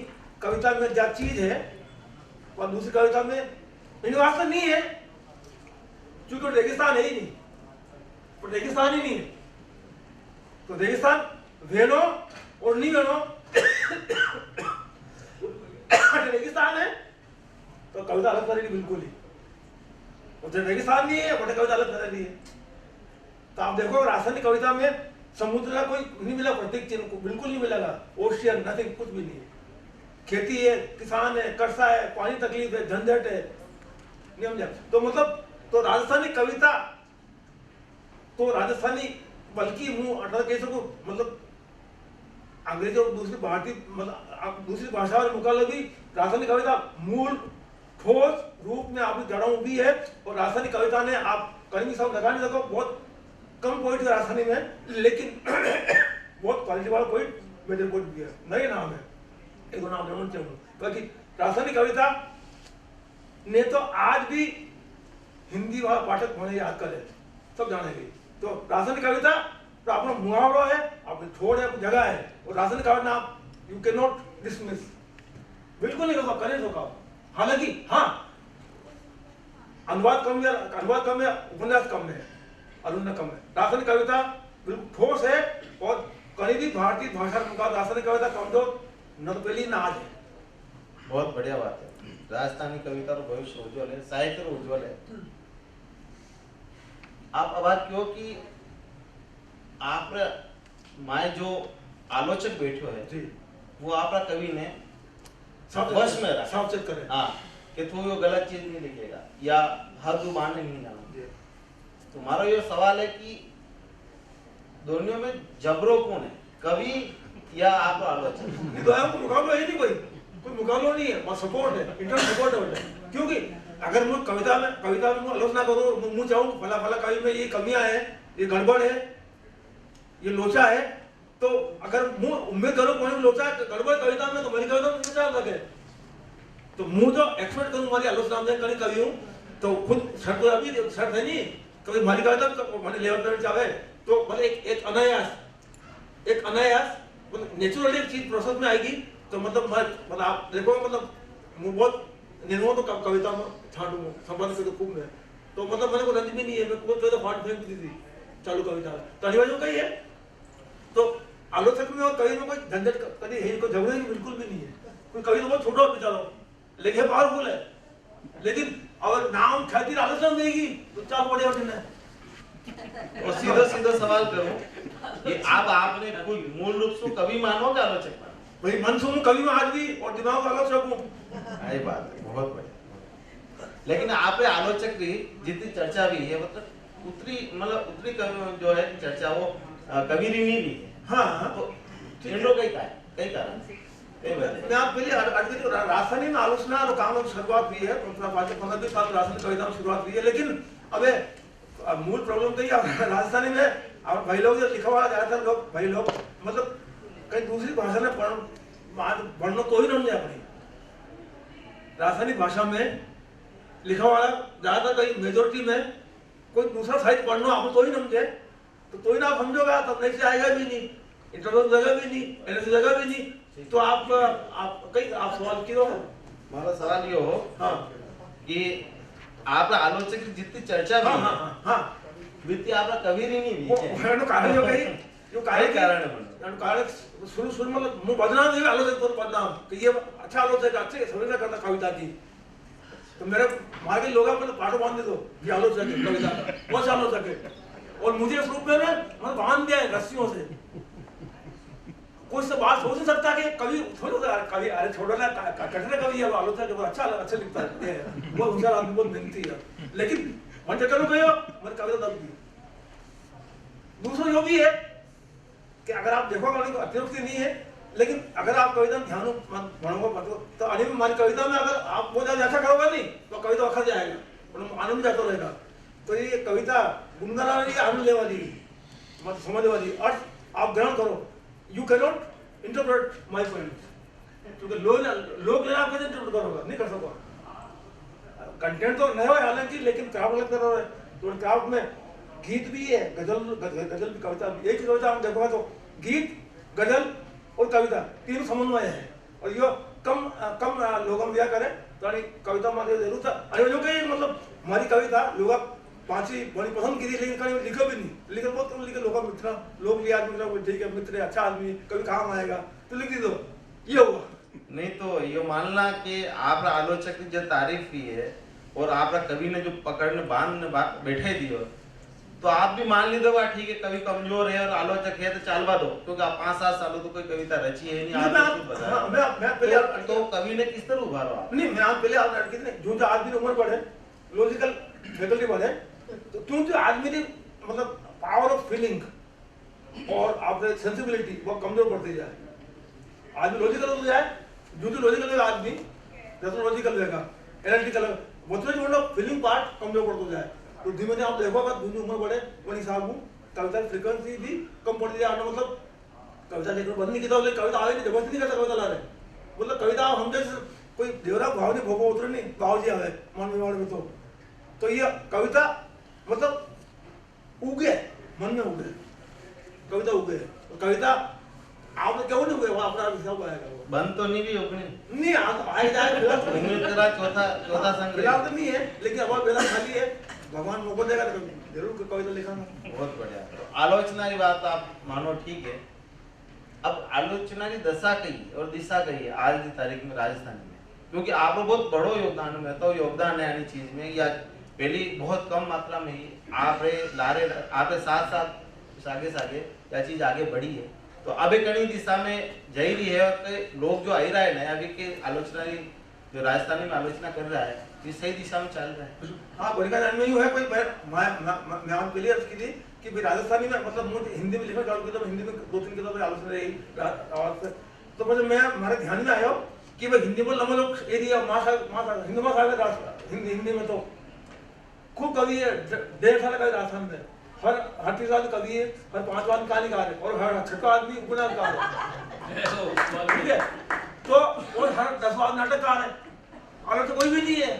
कविता में क्या चीज है और दूसरी कविता में वास्तव नहीं है, क्योंकि रेगिस्तान है ही नहीं, तो रेगिस्तान ही नहीं है, तो रेगिस्तान वेनो और नहीं वेनो रेगिस्तान है तो कविता अलग तरह की बिल्कुल ही, और रेगिस्तान नहीं है बट कविता अलग तरह की है। तो आप देखो राजस्थानी कविता में समुद्र का कोई नहीं मिला, प्रतीक चिन्ह बिल्कुल नहीं मिलेगा, ओशियन नथिंग, कुछ भी नहीं है, खेती है, किसान है, कर्सा है, पानी तकलीफ है, झंझट है, नहीं। तो मतलब तो राजस्थानी कविता तो राजस्थानी बल्कि मुंह अटल कह सकूं मतलब अंग्रेजी और दूसरी भारतीय मतलब दूसरी भाषा के मुकाबले भी राजस्थानी कविता मूल ठोस रूप में आपकी जड़ों भी है, और राजस्थानी कविता ने आप कहीं भी सब लगा नहीं सको, बहुत कम पोइट है राजस्थानी में, लेकिन बहुत क्वालिटी वाला पोइट मेजर पोइट भी है, नए नाम है, एक नाम लेना चाहूंगा, क्योंकि राजस्थानी कविता ने तो आज भी हिंदी वाला पाठक होने याद करे, सब जानेंगे। तो राजस्थानी कविता तो अपना मुहावरा है, अपनी छोड़ है, अपनी जगह है, और राजस्थानी कविता आप यू कैन नॉट डिसमिस, बिल्कुल नहीं रोका, करे रोका। हालांकि हाँ अनुवाद कम है, उपन्यास कम है, अनुवाद कम है, राजस्थानी कविता बिल्कुल ठोस है, और कहीं भी भारतीय भाषा के मुकाबले राजस्थानी कविता कमजोर न तो पहली न आज है। बहुत बढ़िया बात है, राजस्थानी कविता तो भविष्य उज्जवल है, साहित्य उज्जवल है। आप आबाद क्यों कि आप माए जो आलोचक बैठो है जी, वो आपका कवि ने बस में रखा, सावचेत करे, हाँ कि तू यो गलत चीज नहीं लिखेगा या हर जुबान नहीं ना। तुम्हारा ये सवाल है कि दोनों में जबरो कौन है, कवि या आप आलोचक? ये तो आपको मुकाबला है नहीं, कोई मुकाबला नहीं है, सपोर्ट है, इंटरनल सपोर्ट है। क्योंकि अगर मैं कविता में आलोचना करूं, मुझे चाहूँ फला फला कवि में ये कमियां है, ये गड़बड़ है, ये लोचा है, तो अगर मुझे उम्मीद करूं कोई लोचा गड़बड़ कविता में तो मेरी कविता में क्या लगे, तो मुझे जो एक्सपेक्ट करूं हमारी आलोचना में कहीं कवि हूं तो खुद शर्त तो अभी शर्त है नहीं, कभी हमारी कविता मैंने लेवल करना चाहे तो मतलब एक अनायास मतलब नेचुरली चीज प्रोसेस में आएगी, तो मतलब आप देखो मतलब बहुत निर्मोह तो कविता में छाटू संबंध से तो खूब है, तो मतलब मैंने को रंज भी नहीं है, मैं कोई तो फाड़ फेंक दी थी चालू कविता तो अनिवार्य कही है। तो आलोचक में और कवि में कोई झंझट कभी है, कोई झगड़े बिल्कुल भी नहीं है। कोई कवि तो बहुत छोटा बेचारा लेकिन पावरफुल है, लेकिन अगर नाम ख्याति आलोचना देगी तो चाल बड़े कठिन है। और सीधा सीधा सवाल करूं, ये अब आपने खुद मूल रूप से कवि मानो कि आलोचक मानो? भाई मन से हूँ कवि में आज भी और दिमाग में आलोचक हूँ। यही बात है, बहुत बढ़िया। लेकिन आप आलोचक की जितनी चर्चा भी है मतलब उतनी जो है चर्चा वो कबीरिनी भी है। हाँ तो इंडो कई कारण मैं आप पहले राजस्थानी में आलोचना और काम की शुरुआत हुई है, 15-20 साल राजस्थानी कविता में शुरुआत हुई है। लेकिन अबे मूल प्रॉब्लम तो ये राजस्थानी में अब भाई लोग जो लिखा हुआ ज्यादातर लोग भाई लोग मतलब कहीं दूसरी भाषा में पढ़ना तो ही नहीं अपनी राजस्थानी भाषा में लिखा हुआ ज्यादातर कहीं मेजोरिटी में कोई दूसरा साहित्य पढ़ना आप तो ही समझे तो ही ना आप समझोगा तब नहीं से आएगा भी नहीं, इंटरव्यू जगह भी नहीं, एनएससी जगह भी नहीं। तो आप सवाल की हो। हमारा सवाल ये हो हाँ कि आप आलोचक की जितनी चर्चा भी हाँ वित्ती आप कबीरिनी भी है। वो कारण जो कही जो कारण है कारण शुरू मतलब मुंह बदनाम नहीं आलोचक तो बदनाम कि ये अच्छा आलोचक अच्छे समझना करता कविता की। तो मेरे मार के लोग मतलब पाठो बांध दे दो ये आलोचक है कविता का, बहुत से आलोचक है। और मुझे इस रूप में मतलब बांध दिया है रस्सियों से। कोई से बात सोच नहीं सकता कि कवि छोड़ो कवि अरे छोड़ो ना कठिन कवि है आलोचक है अच्छा लिखता है बहुत होशियार आदमी बहुत मेहनती है। लेकिन मन चक्कर में कहो मेरी कविता दब दी। दूसरा जो भी है कि अगर आप देखोगे तो अतिरिक्त नहीं है, लेकिन अगर आप कविता में ध्यान बढ़ोगे तो अनिल हमारी कविता में अगर आप बहुत ज्यादा अच्छा करोगे नहीं तो कविता अखर जाएगा, आनंद जाता रहेगा। तो ये कविता गुनगुना वाली आनंद ले वाली मतलब समझ वाली अर्थ आप ग्रहण करो। You can not interpret my point क्योंकि लोग लेना आप कैसे इंटरप्रेट करोगे, नहीं कर सको। कंटेंट तो नहीं हो हालांकि लेकिन क्राफ्ट अलग तरह है। तो क्राफ्ट में गीत भी है, गजल भी, कविता भी। एक ही कविता हम देखोगे तो गीत गजल और कविता तीनों समन्वय है। और यो कम लोगों में करें तो कविता माने जरूर था अरे जो कहीं मतलब हमारी कविता लोग पांची बड़ी पसंद की थी लेकिन कभी लिखो भी नहीं, लिखे बहुत कम लिखे। लोग मित्र लोग लिया आदमी ठीक है मित्र अच्छा आदमी कभी काम आएगा तो लिख दी दो ये होगा। नहीं तो ये मानना कि आप आलोचक की जो तारीफ की है और आप कवि ने जो पकड़ने बांध बैठे दियो तो आप भी मान ली दो ठीक है कवि कमजोर है और आलोचक है तो चालवा दो क्योंकि आप 5-7 सालों तो कोई कविता रची है नहीं। आप तो कवि ने किस तरह उभारो आप नहीं मैं आप पहले आप लड़के ने जो आदमी उम्र बढ़े लॉजिकल फैकल्टी बढ़े तो तुम जो आदमी की मतलब पावर ऑफ फीलिंग और आपके सेंसिबिलिटी वो कमजोर पड़ती जाए। आदमी लॉजिकल हो जाए जो लॉजिकल आदमी लॉजिकल रहेगा एनालिटिकल वो जो फीलिंग पार्ट कमजोर पड़ता जाए। तो धीमे धीमे आप देखोगे दूसरी उम्र बढ़े वो हिसाब हूँ कविता की फ्रीक्वेंसी भी कम पड़ती जाए। मतलब कविता लेकर बंद नहीं किया कविता आवे नहीं जबरदस्ती नहीं करता कविता ला रहे मतलब कविता हम जैसे कोई देवरा भाव नहीं भोगो उतरे नहीं भाव जी आवे मन विवाद में तो ये कविता मतलब उगे मन में उगे कविता उगे कविता आप क्यों नहीं हुए वो अपना हिसाब आएगा वो बंद तो नहीं भी अपने नहीं आए जाए चौथा संग्रह तो नहीं है लेकिन हमारा बेला खाली है भगवान मौका देगा तो जरूर कविता लिखा। बहुत बढ़िया। तो आलोचना की बात आप मानो ठीक है। अब आलोचना की दशा कही और दिशा कही है आज की तारीख में राजस्थान में क्योंकि आप बहुत बड़ो योगदान में तो योगदान है चीज में या पहली बहुत कम मात्रा में ही आप साथ सागे या चीज आगे बढ़ी है। तो अब कई दिशा में जा रही है और लोग जो आई रहा है ना अभी के आलोचना की जो राजस्थानी में आलोचना कर रहा है ये सही दिशा में चल रहा है। हाँ बड़का जान में यूँ है कोई मैं आप पहले अर्ज की थी कि भाई राजस्थानी में मतलब मुझे हिंदी में लिखना चालू किया हिंदी में 2-3 किताबें आलोचना रही आवाज से तो मतलब मैं हमारे ध्यान में आया कि भाई हिंदी बोल हम लोग एरिया हिंदी हिंदी में तो खूब कवि है 1.5 साल कवि राजस्थान में हर 3 साल कवि है हर 5 साल कहानीकार है और हर 6वां आदमी उपन्यासकार है ठीक है तो और हर 10वां नाटककार है आलोचना कोई भी नहीं है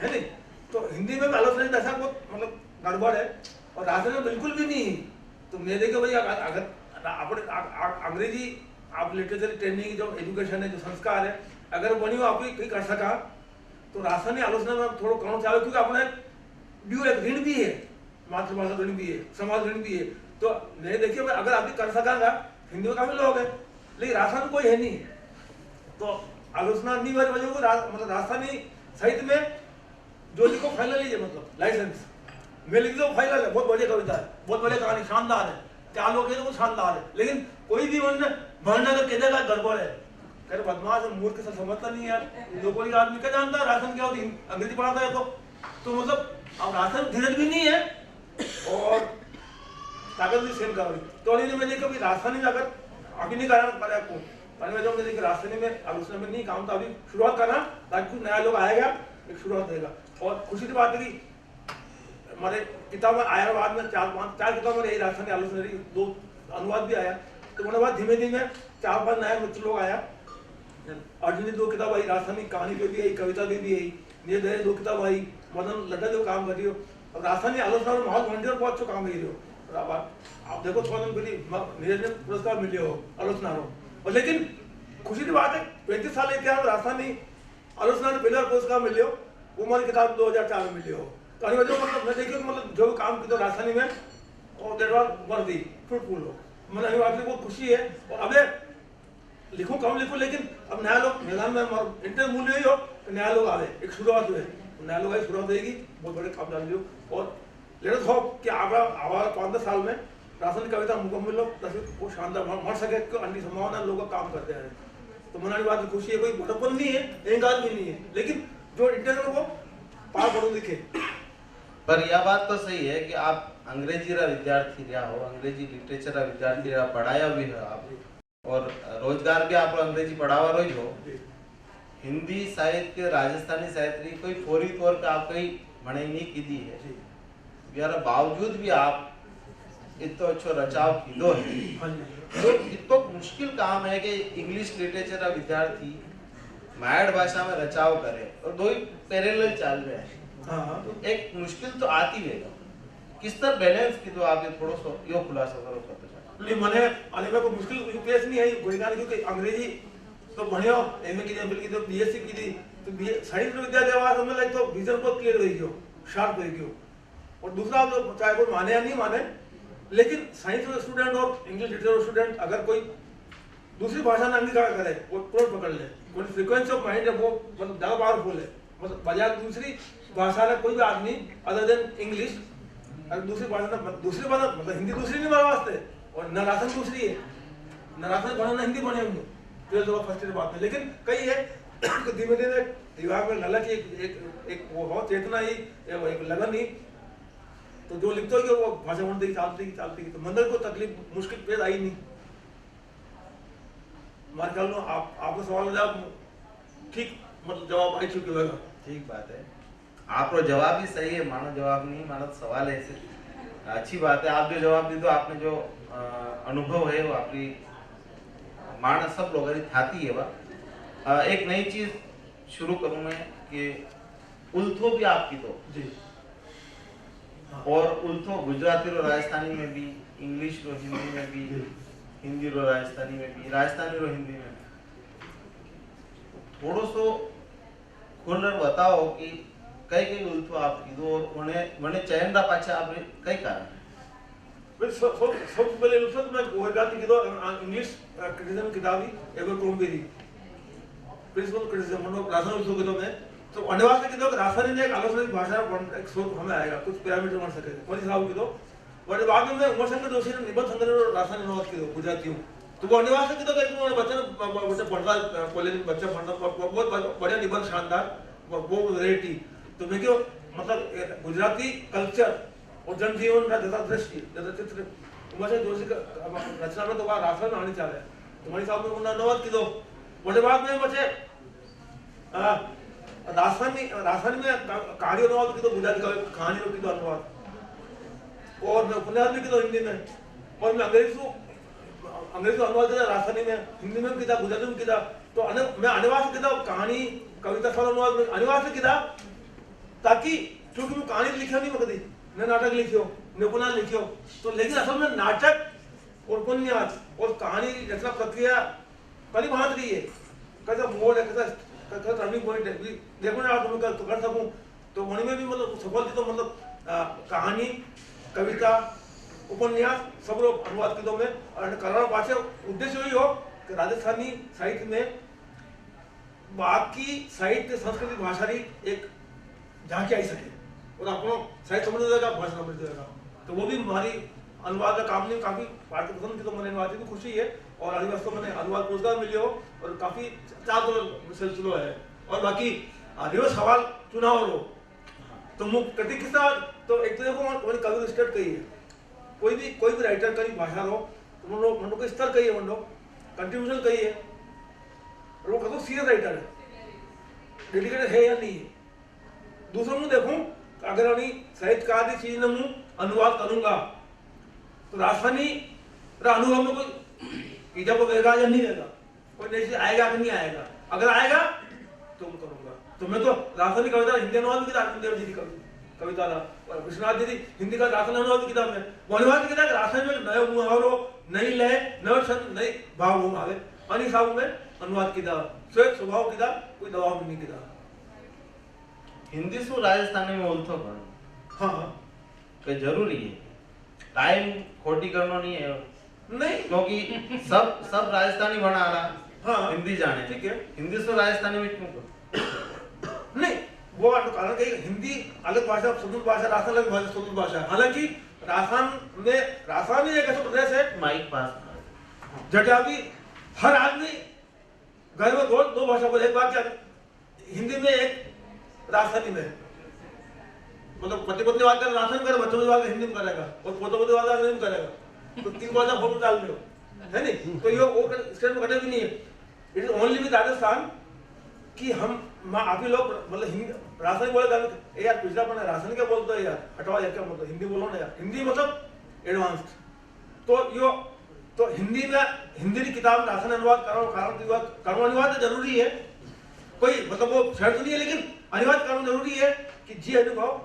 नहीं। तो हिंदी में आलोचना दशा को मतलब गड़बड़ है और राजस्थान में बिल्कुल भी नहीं। तो मैं देखो भाई अगर आप अंग्रेजी आप लिटरेचर ट्रेनिंग की जो एजुकेशन है जो संस्कार है अगर बनी हो आप कहीं कर सका तो राजस्थानी आलोचना में थोड़ा कम चाहे क्योंकि अपने ड्यू एक ऋण भी है, मातृभाषा ऋण भी है, समाज ऋण भी है। तो नहीं देखिए भाई, अगर आप भी कर सकेंगा, हिंदी में काफी लोग हैं लेकिन राजस्थान कोई है नहीं, तो आलोचना नहीं वाली वजह को मतलब राजस्थानी साहित्य में जो लिखो फाइनल ही है, मतलब लाइसेंस मैं लिख दो फाइनल है, बहुत बढ़िया कविता है, बहुत बढ़िया कहानी, शानदार है, क्या लोग हैं तो शानदार है, लेकिन कोई भी उन्होंने भरना कर कह देगा गड़बड़ है, कह रहे बदमाश मूर्ख से समझता नहीं यार, जो कोई आदमी क्या जानता है राजस्थान क्या होती है, अंग्रेजी पढ़ाता है तो मतलब अब राजस्थान धीरज भी नहीं है और ताकत भी सेम कर रही। तो उन्होंने मैंने कभी राजस्थानी में अगर अभी नहीं करा पाया आपको मैंने देखिए राजस्थानी में आलोचना में नहीं काम, तो अभी शुरुआत करना ताकि कुछ नया लोग आएगा, एक शुरुआत देगा। और खुशी की बात है कि हमारे किताब में आया, बाद में चार किताब में यही राजस्थानी आलोचना रही, 2 अनुवाद भी आया, तो उन्होंने बाद धीमे धीमे 4-5 नए मित्र लोग आया। अर्जुन की 2 किताब आई, राजस्थानी कहानी पे भी आई, कविता भी आई, धीरे धीरे 2 किताब आई, मदन लड्डा जो काम कर रही हो, अब राजस्थानी आलोचना में माहौल मंडी और बहुत अच्छा काम कर रही हो। आप देखो थोड़ा दिन पहले नीरज पुरस्कार मिले हो आलोचना हो, और लेकिन खुशी की बात है 35 साल इतिहास राजस्थानी आलोचना ने पहले पुरस्कार मिले हो, वो हमारी किताब 2004 में मिली हो। तो वजह मतलब मैं देखिए मतलब जो काम की तो राजस्थानी में और देट वाज वर्दी फ्रूटफुल हो, मैंने अनिवार्य बहुत खुशी है। और अब लिखूं कम लिखूं, लेकिन अब नया लोग मैदान में इंटर मूल्य ही हो तो नया लोग आ गए, एक शुरुआत हुए, नया लोग आई शुरुआत होगी, बहुत बड़े काम डाल दियो। और लेट अस होप कि आगा 5-10 साल में राजस्थानी कविता मुकम्मल हो, वो शानदार मर सके, अन्य संभावना लोग काम करते हैं। तो मनाने बात खुशी है, कोई बड़प्पन नहीं है, अहंकार भी नहीं है, लेकिन जो इंटर वो पार पढ़ो लिखे। पर यह बात तो सही है कि आप अंग्रेजी रा विद्यार्थी रहा हो, अंग्रेजी लिटरेचर रा विद्यार्थी रहा, पढ़ाया भी हो आप, और रोजगार भी आप अंग्रेजी पढ़ावा रही हो। हिंदी साहित्य, राजस्थानी साहित्य की कोई फौरी तौर पे आप कहीं मने नहीं की दी है, यार बावजूद भी आप इतना अच्छा रचाव किलो है। तो इतना मुश्किल काम है कि इंग्लिश लिटरेचर का विद्यार्थी मायड़ भाषा में रचाव करे और 2 ही पैरेलल चल रहे हैं। हाँ, तो एक मुश्किल तो आती है, किस तरह बैलेंस की, तो आप ये थोड़ा सा यो खुलासा करो पता चला। नहीं मने आने को मुश्किल पेश नहीं है कोई ना, क्योंकि अंग्रेजी तो बढ़िया एमए की बल्कि तो बीएससी की थी, तो साहित्य विद्या देवा समझ लाइक तो विजन को क्लियर रही हो, शार्प रही हो। और दूसरा तो चाहे कोई माने या नहीं माने, लेकिन साइंस स्टूडेंट और इंग्लिश लिटरेचर स्टूडेंट अगर कोई दूसरी भाषा में अंगीकार करे, वो तुरंत पकड़ ले, कोई फ्रीक्वेंसी ऑफ माइंड है वो मतलब ज्यादा पावरफुल है, मतलब बजाय दूसरी भाषा में कोई भी आदमी अदर देन इंग्लिश अगर दूसरी भाषा मतलब हिंदी दूसरी नहीं हमारे वास्ते, और न राजस्थान दूसरी है, न राजस्थान बने न हिंदी बने होंगे, तो फर्स्ट बात है। लेकिन कई है धीमे धीमे दिमाग में ललक एक वो हो चेतना ही, एक लगन ही, तो जो लिखते हो वो भाषा बनती चालती तो मंदिर को तकलीफ मुश्किल पेश आई नहीं। हमारे ख्याल में आपका सवाल जवाब ठीक मतलब जवाब आई चुकी होगा। ठीक बात है, आपका जवाब भी सही है, मानो जवाब नहीं मानो सवाल है, ऐसे अच्छी बात है। आप जो जवाब दी, तो आपने जो अनुभव है वो आपकी मानस सब लोगों की थाती है। वह एक नई चीज शुरू करूं मैं कि उल्थो भी आपकी तो जी, और उल्थो गुजराती रो राजस्थानी में भी, इंग्लिश रो हिंदी में भी, हिंदी रो राजस्थानी में भी, राजस्थानी रो हिंदी में भी। थोड़ो सो खोलकर बताओ कि कई उल्थो आप कीधो और उन्हें चयन रा पाछे आप कई कारण सबसे पहले तो मैं गोहगाती की तो इंग्लिश क्रिटिसिज्म किताबी एबरक्रोम्बी प्रिंसिपल क्रिटिसिज्म मतलब राजस्थान उसको की तो मैं तो अनिवार्य की तो राजस्थानी ने एक आलोचना की भाषा एक स्रोत हमें आएगा, कुछ पैरामीटर बन सके मोदी साहब की तो। बट बाद में उमर शंकर जोशी ने निबंध संग्रह राजस्थानी अनुवाद की तो गुजराती हूँ, तो वो अनिवार्य की तो बच्चा पढ़ता कॉलेज में बच्चा पढ़ता बहुत बढ़िया निबंध शानदार वो वैरायटी। तो मैं क्यों मतलब गुजराती कल्चर और जनजीवन का जैसा दृश्य जैसा चित्र उमर जोशी का रचना में तो वहाँ राजस्थान में आनी चाह रहे हैं, तो मोदी साहब ने उन्होंने अनुवाद की दो। बड़े बाद में बचे राजस्थानी में कहानी अनुवाद की तो गुजराती कहानी की तो अनुवाद, और मैं उपन्यास भी की तो हिंदी में, और मैं अंग्रेजी अनुवाद किया राजस्थानी में, हिंदी में किया, गुजराती में किया। तो मैं अनिवार्य किया कहानी कविता साल अनुवाद में अनिवार्य किया, ताकि क्योंकि मैं कहानी लिखा नहीं कभी न नाटक लिखियो न उपन्यास लिखियो, तो लेकिन असल में नाटक और उपन्यास और कहानी रचना प्रक्रिया कभी बात रही है, कैसा मोड है, कैसा टर्निंग पॉइंट है, देखो ना आप कर सकूं तो वहीं में भी मतलब सफल थी तो मतलब कहानी, कविता, उपन्यास सब लोग अनुवाद किदो में और करना पाछे उद्देश्य यही हो कि राजस्थानी साहित्य में बाकी साहित्य संस्कृति भाषा री एक झांकी आई सके और अपनो साहित्य समझ जाएगा, भाषा समझ जाएगा। तो वो भी हमारी अनुवाद का काम में काफी पार्ट पसंद की तो मैंने अनुवाद की खुशी है और अभी वास्तव मैंने अनुवाद पुरस्कार मिले हो और काफी चार सिलसिलो है। और बाकी रिवर्स सवाल चुनाव रो तो मुख कति किस्सा तो एक तो देखो मैंने कवि स्टेट कही है, कोई भी राइटर कहीं भाषा रो तो मन को स्तर कही है, मन कंट्रीब्यूशन कही है और वो कतो सीरियस राइटर है, डेडिकेटेड है या नहीं है। दूसरा मुझे देखूं अगर अभी साहित्यकार की चीज ने मुझे अनुवाद करूंगा तो राजस्थानी अनुभव में कोई इजा को वेगा या नहीं वेगा, कोई नई चीज आएगा कि नहीं आएगा, अगर आएगा तो मैं करूंगा। तो मैं तो राजस्थानी कविता हिंदी अनुवाद भी किताब देव जी की कविता और विश्वनाथ जी हिंदी का राजस्थानी अनुवाद की किताब है, वो अनुवाद की किताब राजस्थानी में नए मुहावरो, नई लय, नए छंद, नई भाव हो आवे अनि साहब में अनुवाद की किताब स्वेत स्वभाव की किताब, कोई दबाव नहीं की किताब। हिंदी से राजस्थानी में बोलते हो हाँ कि जरूरी है, टाइम खोटी करना नहीं है नहीं क्योंकि सब राजस्थानी बना रहा हाँ हिंदी जाने, ठीक है, हिंदी से राजस्थानी में क्यों करो? नहीं वो कारण कि हिंदी अलग भाषा, स्वतंत्र भाषा, राजस्थान अलग भाषा, स्वतंत्र भाषा है। हालांकि राजस्थान में एक ऐसा प्रदेश है माइक पास जहाँ भी हर आदमी घर में दो भाषा बोले, एक बात क्या हिंदी में एक राजस्थानी में, मतलब पति पत्नी बात कर राजस्थानी करे, बच्चों की बात हिंदी में करेगा और पोते पोते बात अंग्रेजी में करेगा, तो तीन भाषा फोटो डाल दो है नहीं, तो ये वो स्टेट में कटे भी नहीं है। It is only with Rajasthan कि हम आप ही लोग मतलब हिंदी राजस्थानी बोले यार पिछड़ापन है, राजस्थानी क्या बोलते हो यार, हटवा यार, क्या बोलते हिंदी बोलो ना यार, हिंदी मतलब एडवांस्ड। तो यो तो हिंदी में हिंदी की किताब राजस्थानी अनुवाद करो अनुवाद तो जरूरी है, कोई मतलब वो शर्त नहीं है, लेकिन अनुवाद करना जरूरी है कि जी अनुभव,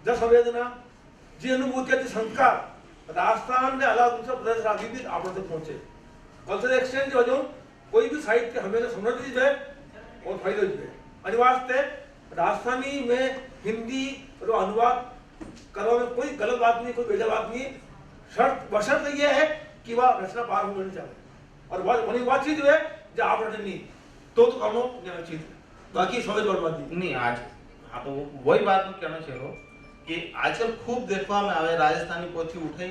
जब संवेदना, जी अनुभूति, जी संस्कार राजस्थान ने अलग दूसरा प्रदेश राज्य भी आप तक पहुंचे। कल्चरल एक्सचेंज जो कोई भी साहित्य हमेशा समृद्धि है और फायदे है। अनिवार्य राजस्थानी में हिंदी और अनुवाद करने में कोई गलत बात नहीं, कोई बेजा बात नहीं, शर्त बशर्त ये है कि वह रचना पार होनी चाहिए और वही चीज है जो आप रचना नहीं तो करनो चीज, बाकी समझ बर्बादी नहीं आज। हाँ तो वही बात मैं कहना चाह रहा हूँ कि आजकल खूब देखवा में आवे राजस्थानी पोथी उठे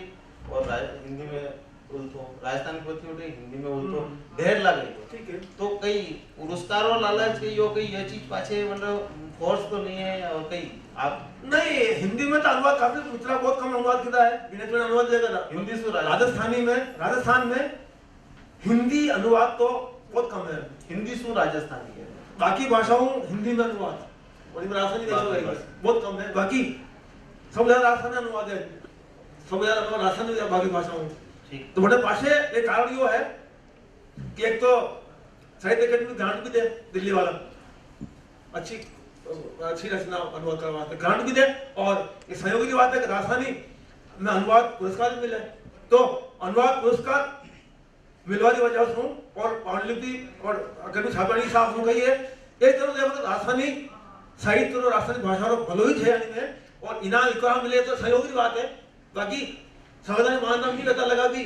और हिंदी में बोलतो, राजस्थानी पोथी उठे हिंदी में बोलतो, ढेर लगे, ठीक है। तो कई पुरस्कारों लालच के यो कई ये चीज पाछे मतलब फोर्स तो नहीं है और कई आप नहीं हिंदी में तो अनुवाद काफी मित्रा बहुत कम अनुवाद किया है, बिना अनुवाद देगा हिंदी से राजस्थान में हिंदी अनुवाद तो बहुत कम है, हिंदी से राजस्थानी है, बाकी भाषाओं हिंदी में अनुवाद और राजस्थानी बहुत कम है, बाकी सब ज्यादा राजस्थानी अनुवाद है, सब ज्यादा अनुवाद राजस्थानी है बाकी भाषाओं। तो बड़े पासे एक कारण यो है कि एक तो साहित्य अकेडमी ग्रांट भी दे दिल्ली वाला, अच्छी रचना अनुवाद करवा ग्रांट भी दे, और ये सहयोगी की बात है कि राजस्थानी में अनुवाद पुरस्कार भी मिले, तो अनुवाद पुरस्कार मिलवा की वजह से और पांडुलिपि और अकेडमी छापानी साहब हो गई है। एक तरह से राजस्थानी साहित्य और राजस्थानी भाषा रो भलो ही है में और इनाम इकराम मिले तो सहयोगी की बात है, बाकी संविधान मानना नहीं पता लगा भी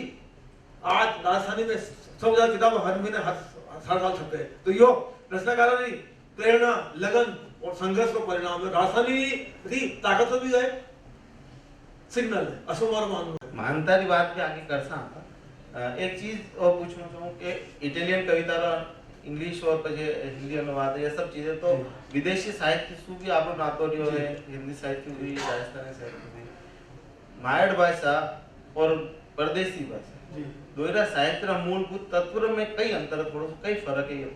आज राजस्थानी में सब ज्यादा किताब हर महीने हर साल छपते हैं, तो यो रचनाकारों की प्रेरणा, लगन और संघर्ष का परिणाम है। राजस्थानी की ताकत तो भी है, सिग्नल है, असुमार मानता की बात भी आगे कर सा एक चीज और पूछना चाहूँ कि इटालियन कविता रा इंग्लिश और हिंदी अनुवाद ये सब चीजें तो विदेशी साहित्य सु भी आप नातो रियो है, हिंदी साहित्य भी, राजस्थानी साहित्य भी, मायड़ भाषा और परदेसी भाषा दोनों साहित्य का मूलभूत तत्व में कई अंतर है, थोड़ा सा कई फर्क है। ये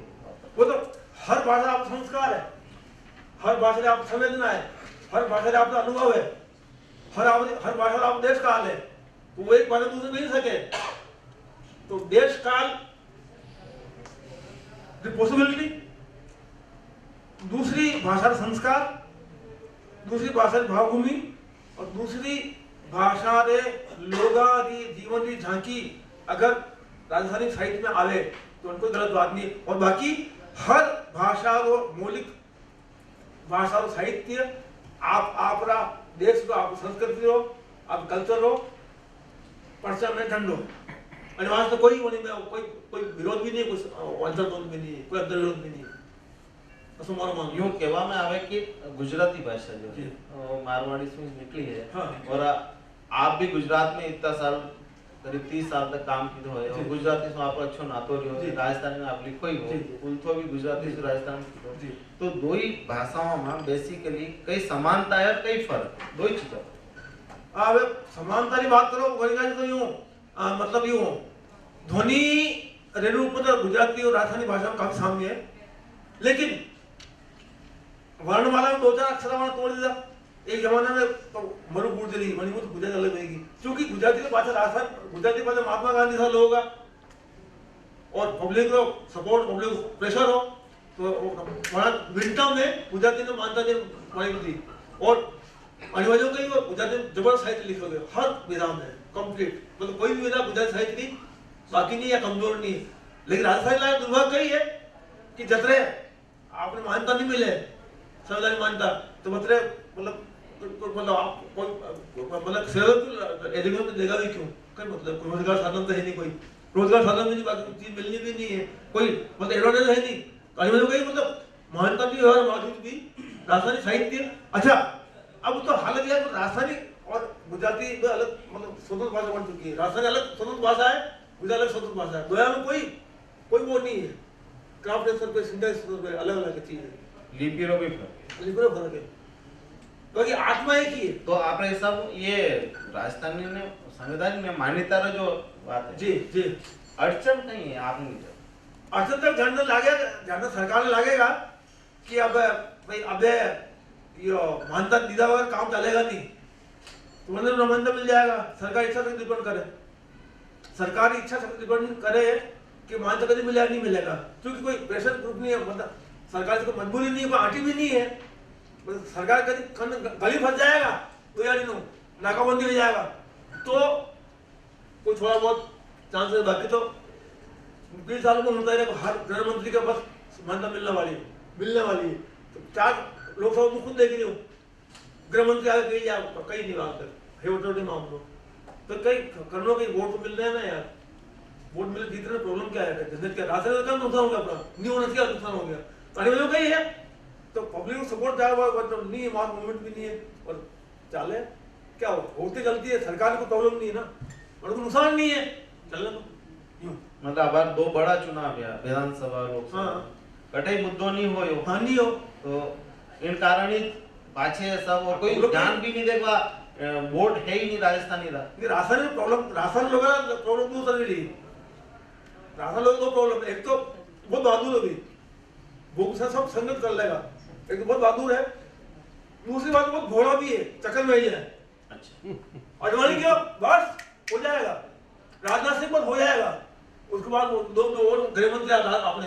वो तो हर भाषा आप संस्कार है, हर भाषा आप संवेदना है, हर भाषा आपका अनुभव है, हर भाषा आप देश काल है, तो वो एक भाषा दूसरे नहीं सके, तो देश काल पॉसिबिलिटी, दूसरी भाषा संस्कार, दूसरी भाषा भावभूमि और दूसरी भाषा रे लोगा री जीवन री झांकी अगर राजस्थानी साहित्य में आवे तो उनको गलत बात नहीं। और बाकी हर भाषा रो मौलिक भाषा रो साहित्य आपरा देश को आप संस्कृति हो, आप कल्चर हो, पर्चा में ठंडो અને વાસ તો કોઈ બોલી में कोई विरोध भी नहीं, कोई अंतर्द्वंद भी नहीं, कोई अंतर्विरोध भी नहीं। तो मारो मान यूं कहवा में आवे कि गुजराती भाषा जो है मारवाड़ी से निकली है। हाँ। और आप भी गुजरात में इतना साल करीब 30 साल तक काम किए हो और गुजराती से आप अच्छो नातो रहो, राजस्थान में आप लिखो ही हो, उल्थो भी गुजराती से राजस्थान में, तो दो ही भाषाओं में बेसिकली कई समानता है और कई फर्क, दो ही चीजें। अब समानता की बात करो वही तो यूं मतलब यूं ध्वनि रेणु पर गुजराती और राजस्थानी भाषा में काफी साम्य है, लेकिन वर्णमाला में 2-4 अक्षर हमारा तोड़ दिया। एक जमाने में तो मणिपुर दिल्ली मणिपुर तो गुजराती अलग रहेगी, क्योंकि गुजराती की भाषा राजस्थान गुजराती भाषा महात्मा गांधी था लोगों का, और पब्लिक को सपोर्ट पब्लिक प्रेशर हो तो वहाँ विंटर में गुजराती ने मानता नहीं मानी थी। और अनिवार्य कहीं वो गुजराती जबरदस्त साहित्य लिखोगे हर विधा में कंप्लीट, मतलब कोई भी विधा गुजराती साहित्य की बाकी नहीं या कमजोर नहीं है। लेकिन राजस्थानी लायक दुर्भाग्य कही है कि जतरे आपने मान्यता नहीं मिले संवैधानिक मान्यता तो बतरे मतलब आप मतलब एलिमेंट में देगा भी क्यों, कोई मतलब रोजगार साधन तो है नहीं, कोई रोजगार साधन भी नहीं, बाकी चीज मिलनी भी नहीं है, कोई मतलब एडवांटेज है नहीं, कहीं मतलब मान्यता भी और मौजूद भी राजस्थानी साहित्य। अच्छा अब तो हालत यह है राजस्थानी और गुजराती दो अलग मतलब स्वतंत्र भाषा बन चुकी है। राजस्थानी अलग स्वतंत्र भाषा है, गुजराती अलग स्वतंत्र भाषा है, दोनों में कोई वो नहीं है, क्राफ्ट स्तर पे सिंटेक्स स्तर पे अलग अलग चीज है, लिपिरो भी फर्क है, लिपिरो फर्क है, क्योंकि आत्मा एक ही है। तो आपने सब ये राजस्थानी ने संविधान में मान्यता रो जो बात है जी अड़चन नहीं है आपने जो अड़चन तक जानने लगेगा, जानने सरकार ने लगेगा कि अब भाई अब ये मान्यता दीदा वगैरह काम चलेगा नहीं, तो मतलब मान्यता मिल जाएगा, सरकार इच्छा से डिपेंड करे, सरकार इच्छा से डिपेंड करे कि मान्यता कभी मिलेगा नहीं मिलेगा, क्योंकि कोई प्रेशर ग्रुप नहीं है, मतलब सरकार से कोई मजबूरी नहीं है, कोई आटी भी नहीं है, सरकार कभी गली फंस जाएगा तो यार नाकाबंदी हो जाएगा तो कोई थोड़ा बहुत चांस है, बाकी तो 20 सालों में होता है हर गृह मंत्री के बस मान्यता मिलने वाली है। तो 4 लोकसभा में खुद देख रही हूँ गृह मंत्री आगे कहीं जाए कहीं नहीं बात कर मामलों तो कई करोड़ों के वोट तो मिल रहे हैं ना यार, वोट मिले जीतने प्रॉब्लम क्या है, जनता क्या राशन का नुकसान हो गया, अपना नहीं होना चाहिए नुकसान हो गया, तो कहीं है तो पब्लिक को सपोर्ट जाएगा मतलब नहीं है, वहां मूवमेंट भी नहीं है और चाले क्या होती गलती है, सरकार को प्रॉब्लम नहीं है ना और कोई नुकसान नहीं है चलने तो यूं मतलब अब 2 बड़ा चुनाव है विधानसभा लोकसभा कटई मुद्दों नहीं हो हाँ नहीं हो तो इन कारण ही पाछे सब और कोई ध्यान भी नहीं देगा, वोट है ही नहीं राजस्थानी रा नहीं राशन में प्रॉब्लम, राशन लोग प्रॉब्लम दूर कर रही, राशन लोग तो प्रॉब्लम एक तो बहुत बहादुर होगी वो सब संगत कर लेगा, एक तो बहुत बहादुर है, दूसरी बात बहुत घोड़ा भी है, चक्कर में ही है। अच्छा अडवाणी क्या बस हो जाएगा, राजनाथ सिंह पर हो जाएगा, उसके बाद 2 और गृह मंत्री आपने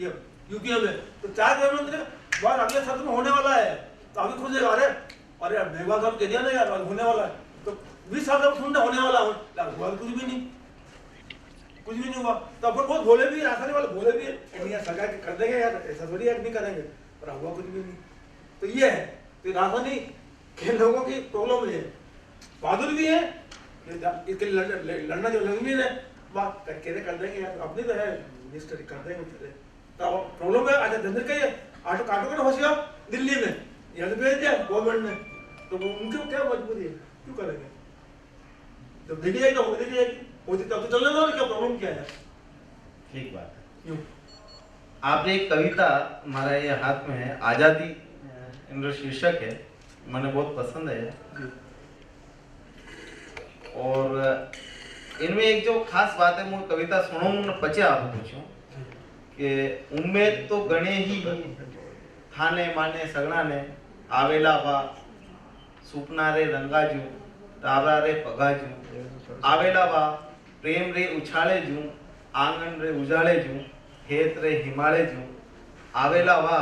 ये यूपी में तो 4 गृह मंत्री बाद अगले सत्र में होने वाला है, तो अभी खुद अरे मेघवाल साहब कह दिया ना यार होने वाला है, तो 20 साल तक सुनने होने वाला है, कुछ भी नहीं हुआ, तो अपन बहुत भोले भी राजस्थानी वाले भोले भी है यार, सरकार कर देंगे यार, ऐसा थोड़ी यार नहीं करेंगे, पर हुआ कुछ भी नहीं। तो ये है तो राजस्थानी के लोगों की प्रॉब्लम है, बहादुर भी है इसके लिए लड़ना जो जमीन है बात करके कर देंगे यार, अपनी तो है मिनिस्टर कर देंगे, तो प्रॉब्लम है। अच्छा जनरल का ऑटो काटो का फंस गया दिल्ली में, यहाँ से भेज दिया गवर्नमेंट ने, तो उनकी क्या मजबूरी है, क्यों करेंगे, जब देखी जाएगी तो देखी जाएगी, होती तब तो चलने दो, क्या प्रॉब्लम क्या है। ठीक बात है। आपने एक कविता हमारा ये हाथ में है आजादी इनका शीर्षक है, मैंने बहुत पसंद है और इनमें एक जो खास बात है मैं कविता सुनो पचे आप पूछूं कि उम्मीद तो गणे ही थाने माने सगना ने आवेला वा सुपना रे रंगाजू तारा रे पगाजू आवेला वा प्रेम रे उछाले जू आंगन रे उजाले जू हेत रे हिमालय जू आवेला वा